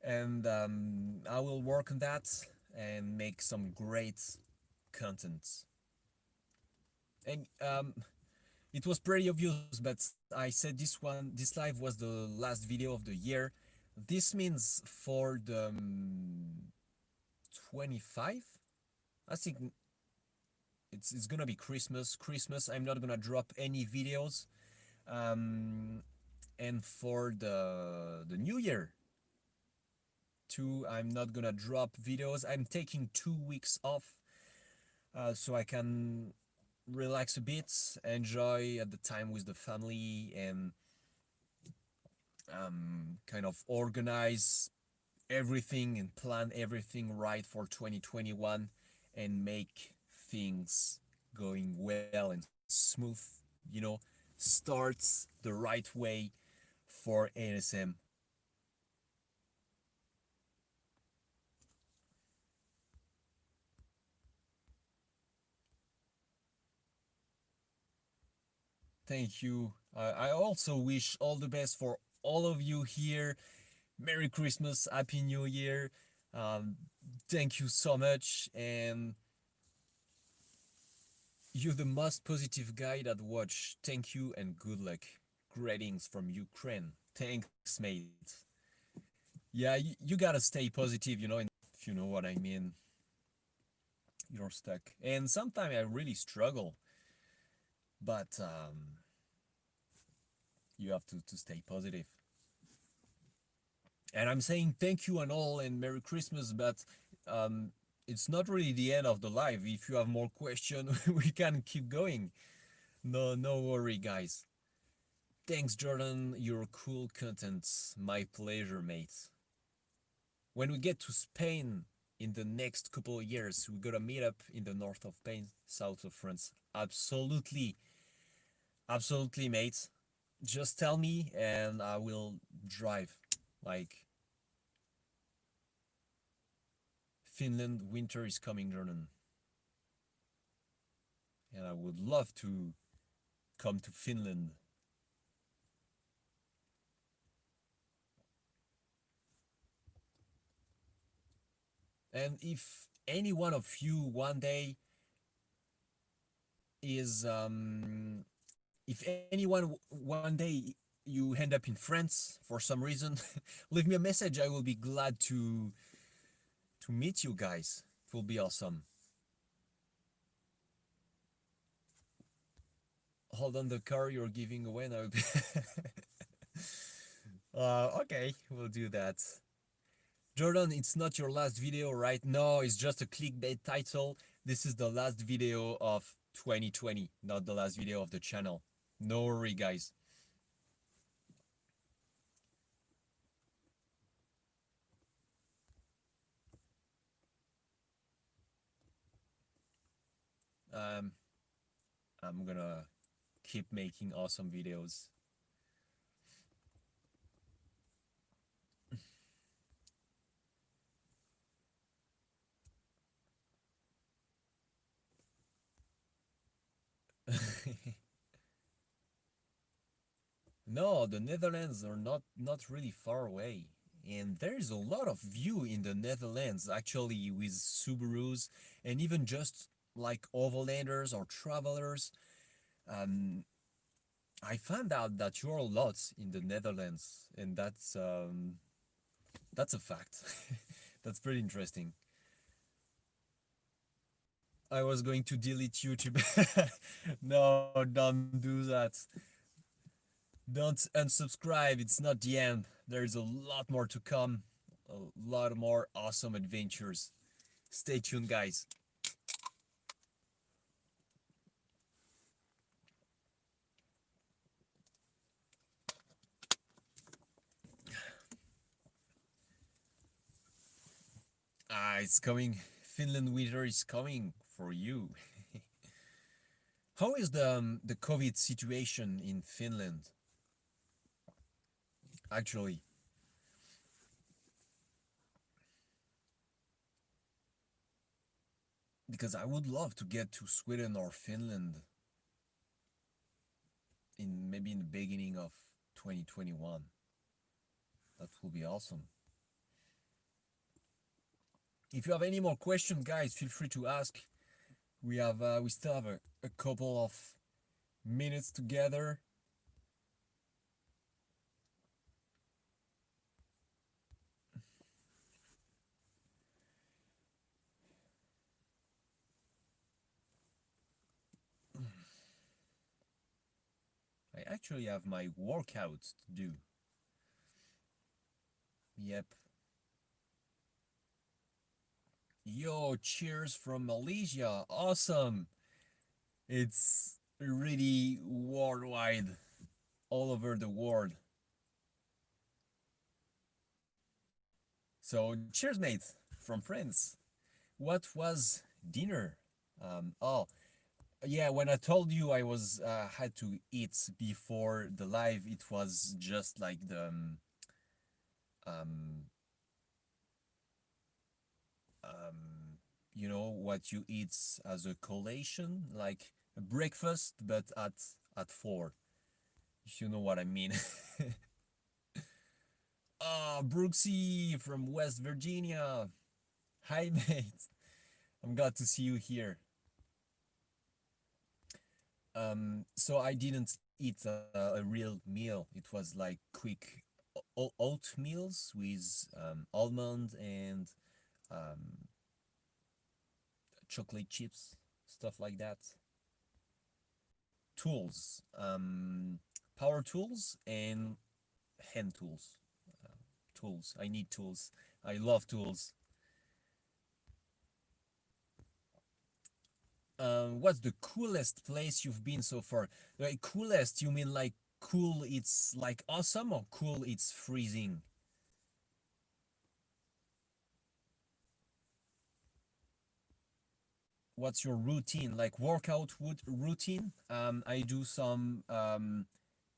And I will work on that and make some great content. And it was pretty obvious, but I said this live was the last video of the year. This means for the 25, I think it's gonna be Christmas. I'm not gonna drop any videos. Um, and for the new year too, I'm not gonna drop videos. I'm taking 2 weeks off, so I can relax a bit, enjoy the time with the family, and kind of organize everything and plan everything right for 2021 and make things going well and smooth, you know, starts the right way for ALNSM. Thank you. I also wish all the best for all of you here. Merry Christmas, Happy New Year. Um, Thank you so much. And you're the most positive guy that watch. Thank you and good luck. Greetings from Ukraine. Thanks, mate. Yeah, you gotta stay positive, if you know what I mean. You're stuck. And sometimes I really struggle, but you have to stay positive. And I'm saying thank you and all and Merry Christmas, but um, it's not really the end of the live. If you have more questions, we can keep going. No worry, guys. Thanks, Jordan. Your cool content. My pleasure, mate. When we get to Spain in the next couple of years, we gotta meet up in the north of Spain, south of France. Absolutely, mate. Just tell me and I will drive. Like, Finland, winter is coming, Jordan. And I would love to come to Finland. And if any one of you one day is if anyone one day you end up in France for some reason, leave me a message. I will be glad to meet you guys. It will be awesome. Hold on the car you're giving away now. Okay, we'll do that. Jordan, it's not your last video, right? No, it's just a clickbait title. This is the last video of 2020, not the last video of the channel. No worry, guys. Um, I'm gonna keep making awesome videos. No, the Netherlands are not really far away. And there is a lot of view in the Netherlands actually with Subarus and even just like overlanders or travelers. Um, I found out that you're a lot in the Netherlands, and that's a fact. That's pretty interesting. I was going to delete YouTube. No, don't do that. Don't unsubscribe. It's not the end. There's a lot more to come. A lot more awesome adventures. Stay tuned, guys. Ah, it's coming. Finland winter is coming for you. How is the COVID situation in Finland? Actually, because I would love to get to Sweden or Finland in maybe in the beginning of 2021. That will be awesome. If you have any more questions, guys, feel free to ask. We still have a couple of minutes together. I actually have my workouts to do. Yep. Yo, cheers from Malaysia. Awesome. It's really worldwide, all over the world. So, cheers, mate, from France. What was dinner? Oh, yeah, when I told you I was had to eat before the live, it was just like the um, um, you know what you eat as a collation, like a breakfast, but at 4. If you know what I mean. Ah, Brooksy from West Virginia. Hi, mate. I'm glad to see you here. So I didn't eat a real meal. It was like quick oat meals with almond and um, chocolate chips, stuff like that. Tools, power tools and hand tools. Tools. I need tools. I love tools. What's the coolest place you've been so far? Like coolest, you mean like cool? It's like awesome, or cool? It's freezing. What's your routine? Like workout routine? I do some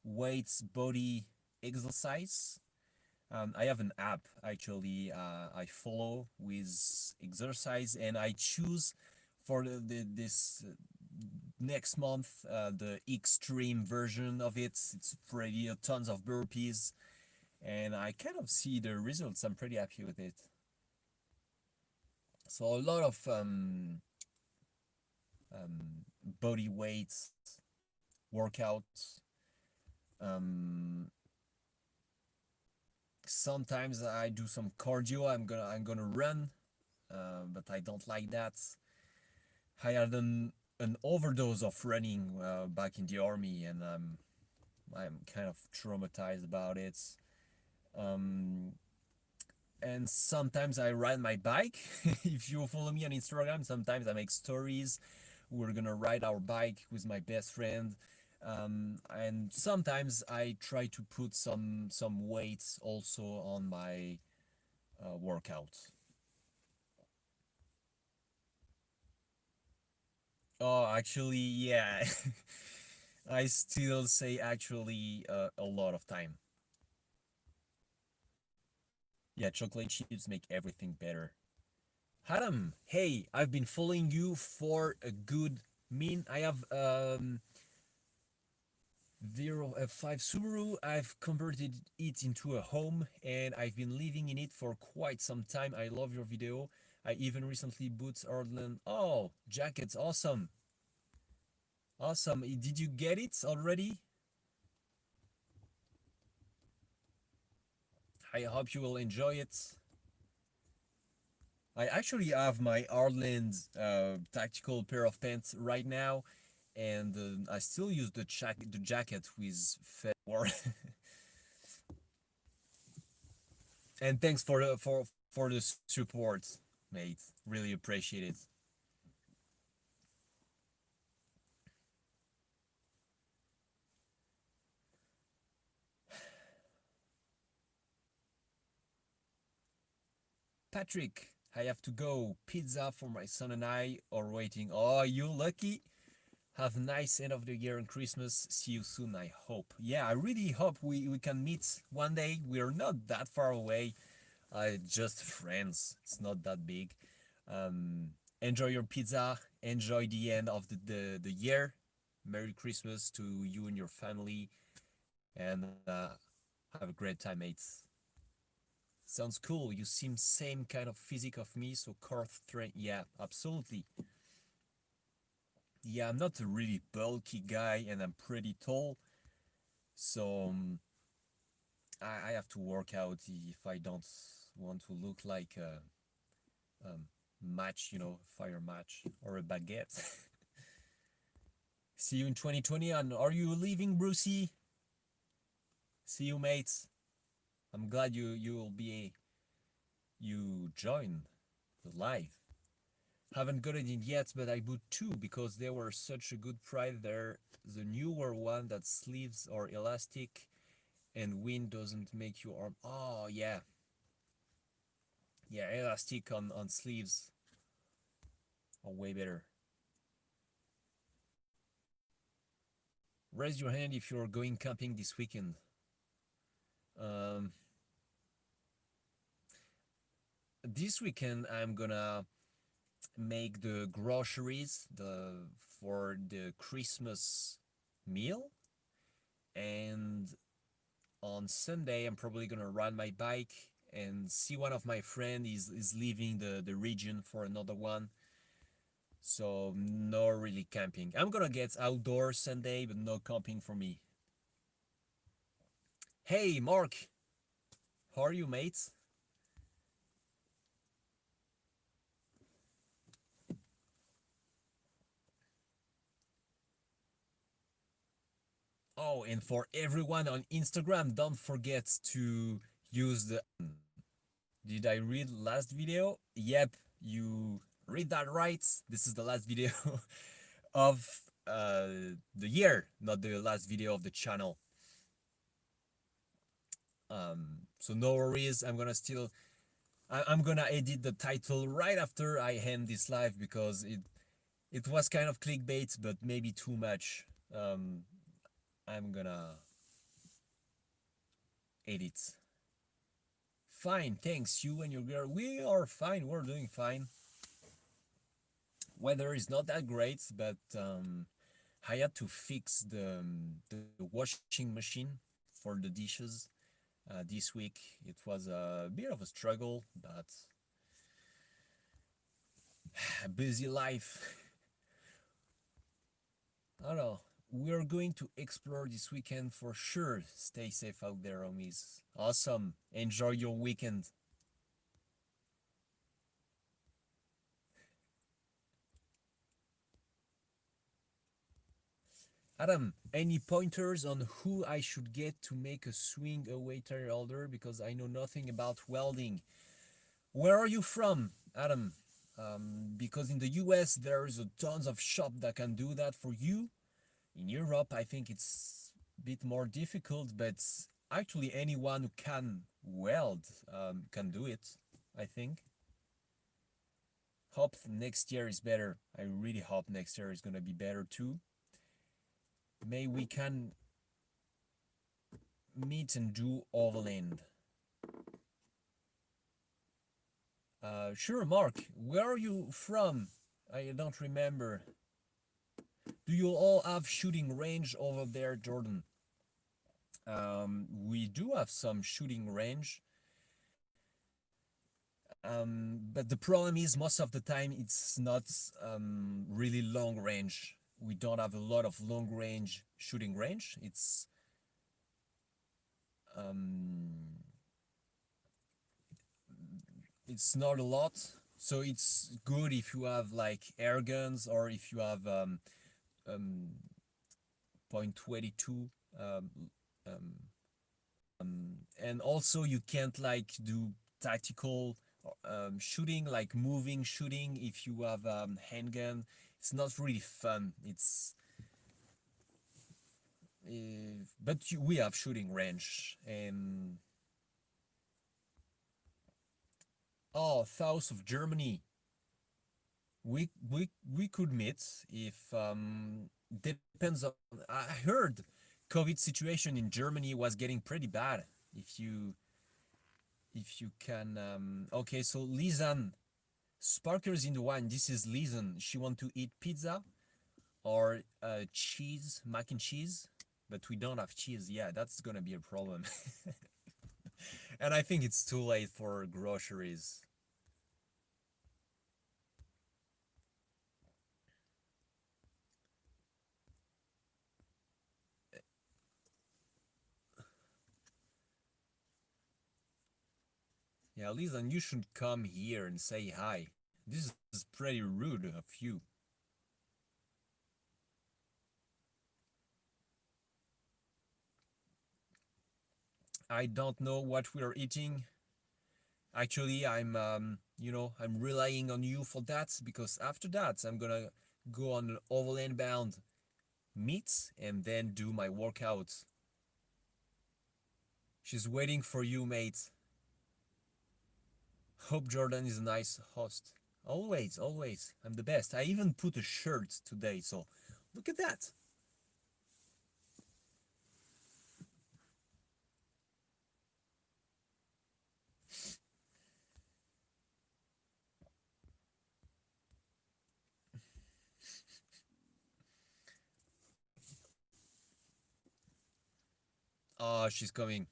weights, body exercise. I have an app actually I follow with exercise, and I choose for this next month the extreme version of it. It's pretty tons of burpees, and I kind of see the results. I'm pretty happy with it. So a lot of body weights, workouts. Um, Sometimes I do some cardio. I'm gonna run, but I don't like that. I had an overdose of running back in the army, and I'm kind of traumatized about it. Um, and sometimes I ride my bike. If you follow me on Instagram, sometimes I make stories. We're gonna ride our bike with my best friend. And sometimes I try to put some weights also on my workout. Oh, actually, yeah. I still say actually a lot of time. Yeah, chocolate chips make everything better. Haram, hey, I've been following you for a good mean. I have 0 5 Subaru. I've converted it into a home and I've been living in it for quite some time. I love your video. I even recently bought Orland. Oh, jackets, awesome. Awesome. Did you get it already? I hope you will enjoy it. I actually have my Orland tactical pair of pants right now, and I still use the jacket with Fed War. And thanks for the support, mate. Really appreciate it. Patrick, I have to go. Pizza for my son and I are waiting. Oh, you lucky. Have a nice end of the year and Christmas. See you soon, I hope. Yeah, I really hope we can meet one day. We're not that far away. Just friends. It's not that big. Um, Enjoy your pizza. Enjoy the end of the year. Merry Christmas to you and your family. And have a great time, mates. Sounds cool. You seem same kind of physique of me, so core strength. Yeah, absolutely. Yeah, I'm not a really bulky guy, and I'm pretty tall, so I have to work out if I don't want to look like a match, fire match or a baguette. See you in 2020. And are you leaving, Brucey? See you, mates. I'm glad you joined the live. Haven't got it in yet, but I bought two because they were such a good price. They're the newer one that sleeves are elastic and wind doesn't make your arm. Oh yeah, yeah, elastic on sleeves are way better. Raise your hand if you're going camping this weekend. Um, this weekend I'm gonna make the groceries for the Christmas meal, and on Sunday I'm probably gonna ride my bike and see one of my friend is leaving the region for another one. So no really camping. I'm gonna get outdoor Sunday, but no camping for me. Hey Mark, how are you, mates? Oh, and for everyone on Instagram, don't forget to use the. Did I read last video? Yep, you read that right. This is the last video of the year, not the last video of the channel. So no worries. I'm gonna edit the title right after I end this live because it was kind of clickbait, but maybe too much. Um, I'm gonna edit. Fine, thanks. You and your girl, we are fine. We're doing fine. Weather is not that great, but I had to fix the washing machine for the dishes this week. It was a bit of a struggle, but a busy life. I don't know. We're going to explore this weekend for sure. Stay safe out there, homies. Awesome. Enjoy your weekend. Adam, any pointers on who I should get to make a swing away tire holder? Because I know nothing about welding. Where are you from, Adam? Because in the US, there's a tons of shop that can do that for you. In Europe, I think it's a bit more difficult, but actually anyone who can weld can do it, I think. Hope next year is better. I really hope next year is gonna be better too. May we can meet and do Overland. Sure, Mark. Where are you from? I don't remember. Do you all have shooting range over there, Jordan? We do have some shooting range, but the problem is most of the time it's not really long range. We don't have a lot of long range shooting range. Um, it's not a lot, so it's good if you have like air guns or if you have um, .22 um, um, and also you can't like do tactical shooting, like moving shooting if you have handgun. It's not really fun. It's but we have shooting range. And oh, south of Germany, we could meet if depends on. I heard COVID situation in Germany was getting pretty bad. If you can okay, so Lizanne, sparkers in the wine. This is Lizanne. She want to eat pizza or cheese, mac and cheese, but we don't have cheese. Yeah, that's gonna be a problem. And I think it's too late for groceries. Yeah, Lizanne, you should come here and say hi. This is pretty rude of you. I don't know what we are eating. Actually, I'm relying on you for that because after that, I'm gonna go on an overland bound meet and then do my workout. She's waiting for you, mate. Hope Jordan is a nice host. Always, always. I'm the best. I even put a shirt today, so look at that. Oh, she's coming.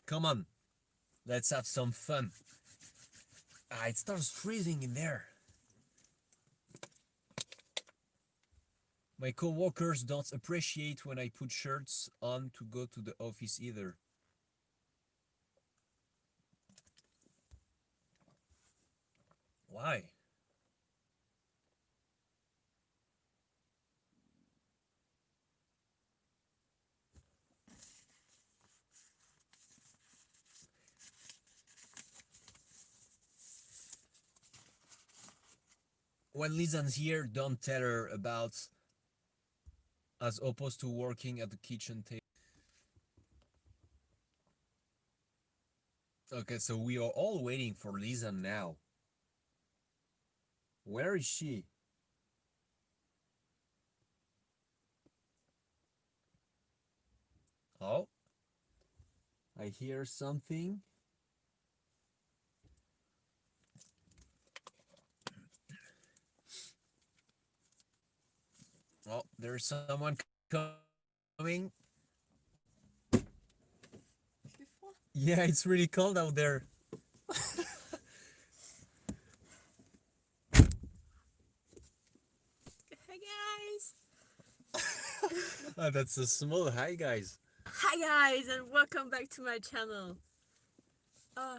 Come on, let's have some fun. Ah, it starts freezing in there. My co-workers don't appreciate when I put shirts on to go to the office either. Why? When Lisan's here, don't tell her about as opposed to working at the kitchen table. Okay, so we are all waiting for Lisan now. Where is she? Oh, I hear something. Oh, there's someone coming. Yeah, it's really cold out there. Hey guys! That's a small hi, guys. Hi guys and welcome back to my channel. Uh,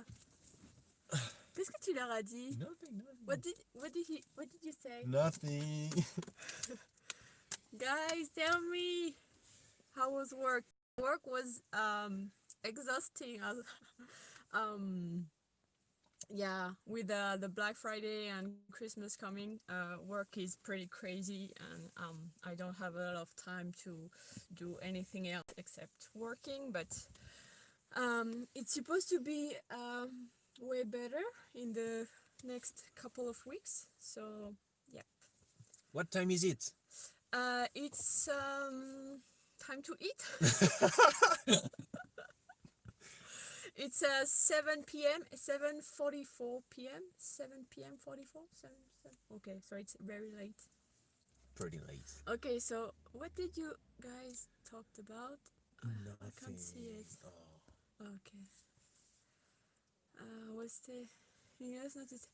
Qu'est-ce que tu leur as dit? Nothing, What did you say? nothing. Guys, tell me, how was work? Work was exhausting. um yeah, with the Black Friday and Christmas coming, work is pretty crazy, and I don't have a lot of time to do anything else except working, but it's supposed to be way better in the next couple of weeks. So yeah, What time is it? it's time to eat. It's 7 p.m. 7:44 p.m. 7 p.m. 44. 7. Okay, so it's very late. Pretty late. Okay, so what did you guys talked about? Nothing. I can't see it. Oh. Okay. What's the? Yes, not it.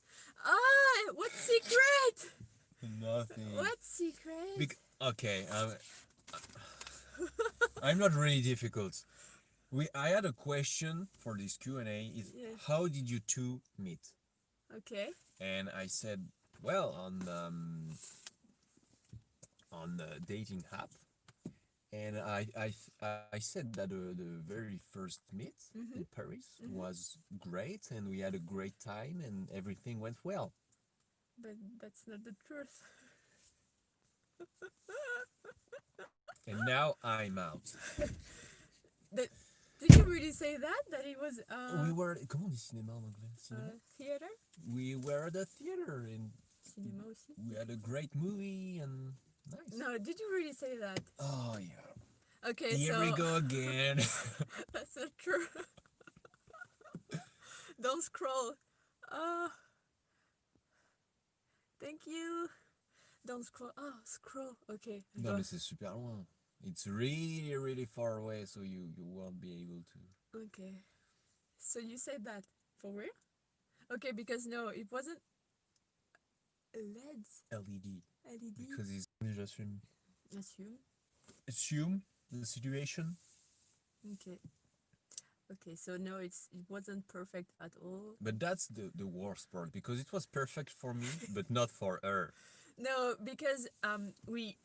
Ah, what secret? Nothing. What secret? Okay. I'm not really difficult. I had a question for this Q&A. Is Yeah. how did you two meet? Okay. And I said, well, on the dating app. And I said that the very first meet in Paris was great, and we had a great time, and everything went well. But that's not the truth. And now I'm out. That, did you really say that? That it was We were. Comment on dit cinéma en anglais? Cinéma? theater? We were at the theater, and Cinéma aussi. we had a great movie, and nice. No, did you really say that? Oh yeah. Okay, Here so we go again. that's not true. Don't scroll. Thank you. Don't scroll. Oh, scroll. Okay. Non, mais c'est super loin. It's really, really far away, so you won't be able to. Okay. So you said that for real? Okay, because no, it wasn't LEDs. LED. LED. Because it's j'assume. Assume. The situation. Okay. Okay, so no, it wasn't perfect at all. But that's the worst part, because it was perfect for me, but not for her. No, because we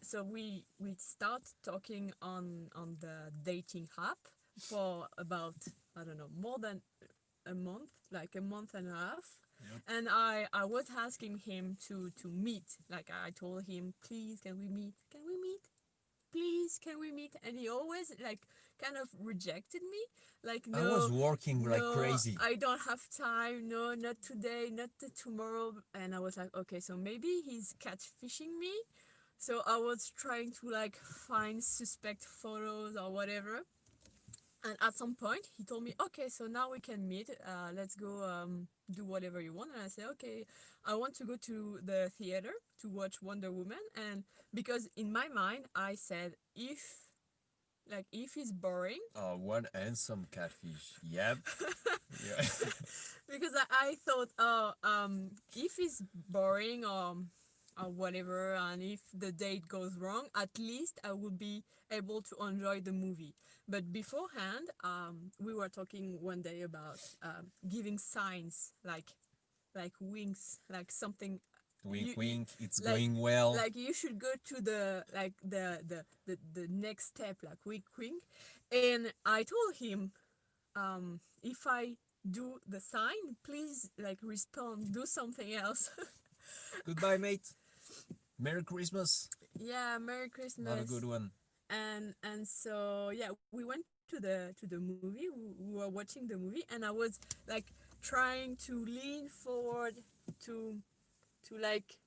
start talking on the dating app for about, I don't know, more than a month, like a month and a half. Yep. And I was asking him to meet. Like I told him, please, can we meet? Can we meet? Please, can we meet? And he always like kind of rejected me. Like, no, I was working like crazy. I don't have time. No, not today, not tomorrow. And I was like, okay, so maybe he's catfishing me. So I was trying to like find suspect photos or whatever. And at some point, he told me, okay, so now we can meet. Let's go do whatever you want. And I said, okay, I want to go to the theater to watch Wonder Woman. And because in my mind, I said, if he's boring. Oh, one handsome catfish. Yep. Yeah. Because I thought, if he's boring or whatever, and if the date goes wrong, at least I would be able to enjoy the movie. But beforehand, we were talking one day about giving signs like winks, like something. Wink, wink. It's like, going well. Like you should go to the next step, like wink, wink. And I told him, if I do the sign, please like respond, do something else. Goodbye, mate. Merry Christmas. Yeah, Merry Christmas. Have a good one. And so yeah, we went to the movie. We were watching the movie, and I was like trying to lean forward to like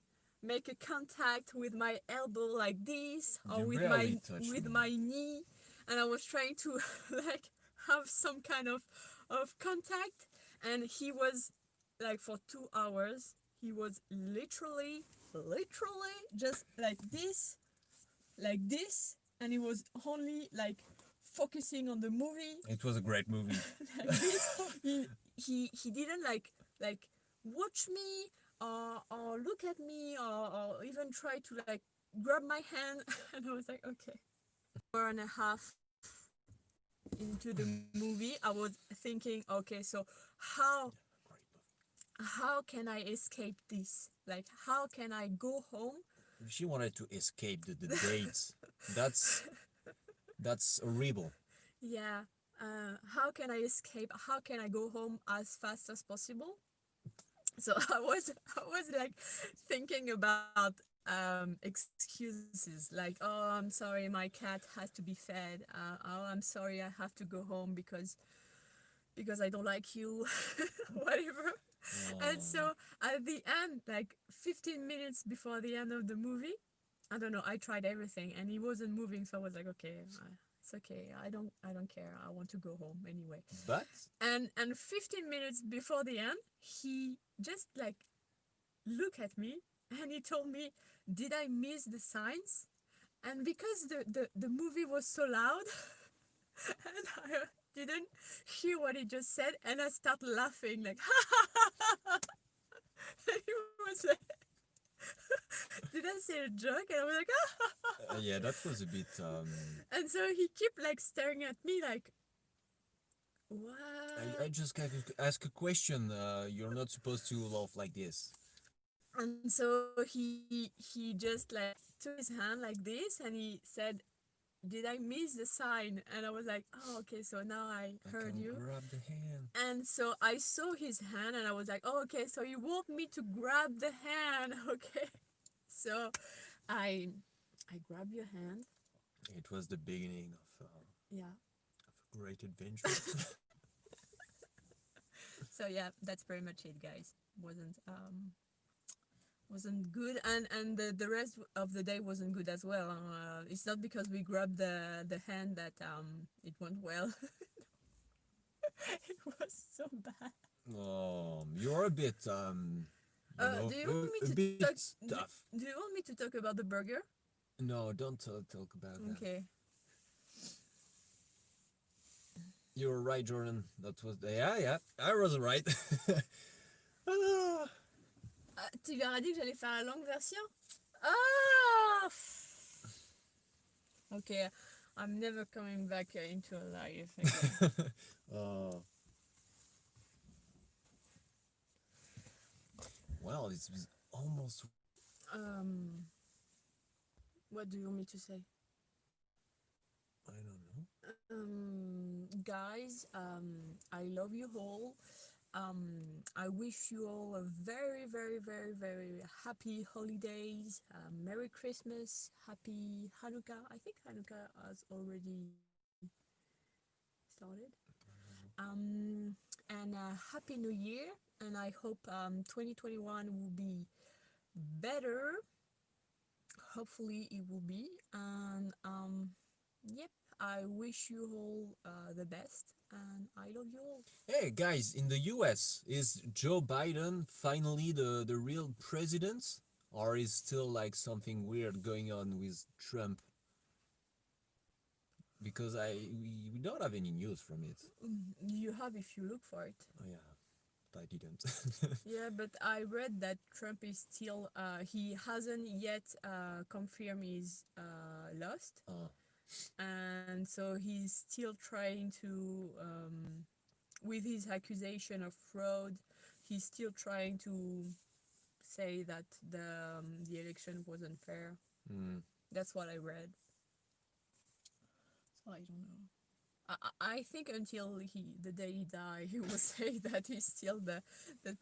make a contact with my elbow like this, or You with rarely touch me. my knee, and I was trying to like have some kind of contact. And he was like, for 2 hours he was literally just like this, and he was only like focusing on the movie. It was a great movie. Like this. He didn't like watch me or look at me or even try to like grab my hand. And I was like, okay. and a half into the movie, I was thinking, okay, so how Great movie. how can I escape this? Like, how can I go home? She wanted to escape the dates. That's horrible. Yeah. How can I escape? How can I go home as fast as possible? So I was like thinking about excuses like, oh, I'm sorry, my cat has to be fed. Oh, I'm sorry, I have to go home because I don't like you, whatever. And Oh, so at the end, like 15 minutes before the end of the movie, I don't know, I tried everything and he wasn't moving, so I was like, okay, it's okay. I don't care. I want to go home anyway. but And 15 minutes before the end, he just like looked at me and he told me, did I miss the signs? And because the movie was so loud, and I didn't hear what he just said, and I start laughing like, and he was like, did I say a joke? And I was like, yeah, that was a bit. and so he kept like staring at me like, what? I just got to ask a question. You're not supposed to laugh like this. And so he just like took his hand like this and he said, did I miss the sign? And I was like, oh, okay, so now I I heard can you. grab the hand. And so I saw his hand and I was like, oh, okay, so you want me to grab the hand. Okay. So I I grab your hand. It was the beginning Yeah. of a great adventure. So yeah, that's pretty much it, guys. Wasn't good, and the rest of the day wasn't good as well. It's not because we grabbed the hand that it went well. It was so bad. You're a bit Do you want me a to bit talk? tough. Do you want me to talk about the burger? No, don't talk about that. Okay. You're right, Jordan. That was yeah. I was right. Ah, Tu lui auras dit que j'allais faire la longue version? Ah! Okay, I'm never coming back into a life again. oh, well, it's almost. um, what do you want me to say? I don't know. Guys, I love you all. I wish you all a very, very, very, very happy holidays. Merry Christmas, happy Hanukkah. I think Hanukkah has already started. And happy New Year. And I hope 2021 will be better. Hopefully, it will be. And yep, I wish you all the best. And I love you all. Hey guys, in the U.S., is Joe Biden finally the real president, or is still like something weird going on with Trump? Because we don't have any news from it. You have if you look for it. Oh yeah, but I didn't. Yeah, but I read that Trump is still, he hasn't yet confirmed he's lost. uh, And so he's still trying to, with his accusation of fraud, he's still trying to say that the election was unfair. mm, That's what I read. So I don't know. I think until the day he die, he will say that he's still the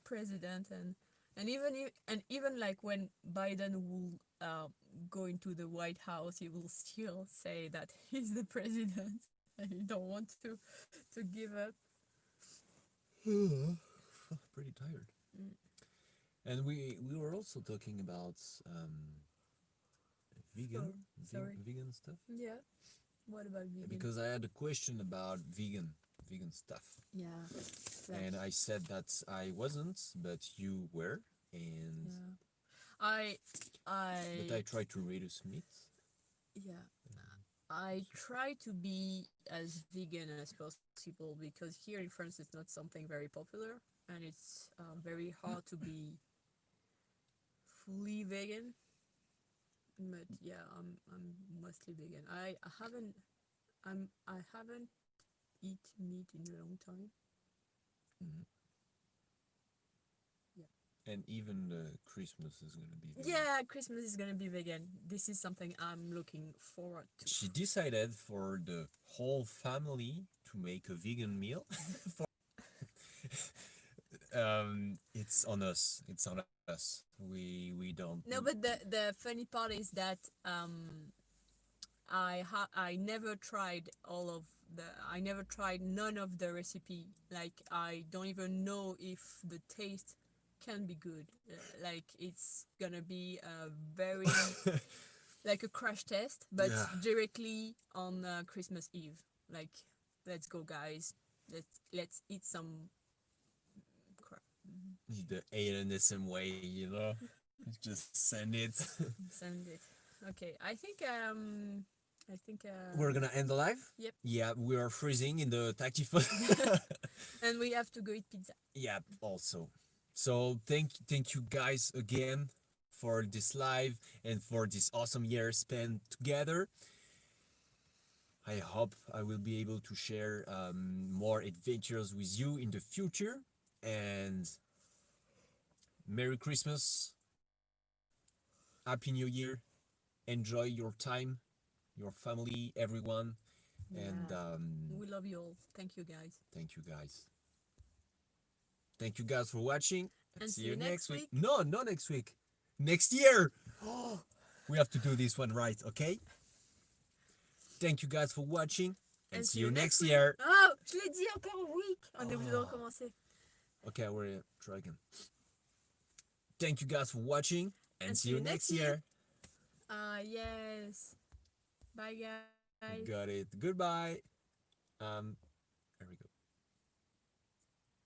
president, and even like when Biden will go into the White House, he will still say that he's the president and he don't want to give up. pretty tired. Mm. And we were also talking about vegan Sorry. vegan stuff, Yeah. What about vegan? because I had a question about vegan stuff, Yeah. and I said that I wasn't, but you were, and Yeah. I but I tried to reduce meat. yeah. I try to be as vegan as possible because here in France it's not something very popular and it's very hard to be fully vegan. But yeah, I'm mostly vegan. I haven't eat meat in a long time. Mhm. Yeah. And even Christmas is gonna be vegan. Yeah, Christmas is gonna be vegan. This is something I'm looking forward to. She decided for the whole family to make a vegan meal. For it's on us. It's on us. We don't. No, but the funny part is that I never tried all of I never tried none of the recipe. Like I don't even know if the taste can be good. Like it's gonna be a very like a crash test, but Yeah. directly on Christmas Eve. Like, let's go, guys. Let's eat some crap. The ALNSM way, just send it. Send it. Okay, I think We're gonna end the live. yep. Yeah, we are freezing in the tactiphone. And we have to go eat pizza. Yeah, also. So thank you guys again for this live and for this awesome year spent together. I hope I will be able to share more adventures with you in the future. And Merry Christmas, Happy New Year, enjoy your time, your family, everyone, and Yeah. We love you all. Thank you, guys. thank you guys. Thank you guys for watching. And See see you you next next week. week. No, not next week. Next year. We have to do this one right, okay? Thank you guys for watching and And see see you you next next week. year. Oh, je l'ai dit encore week. On est obligé de Oh. recommencer. Okay, we're try again. Thank you guys for watching and see you next year. year. Yes. Bye, guys. Got it. Goodbye. Um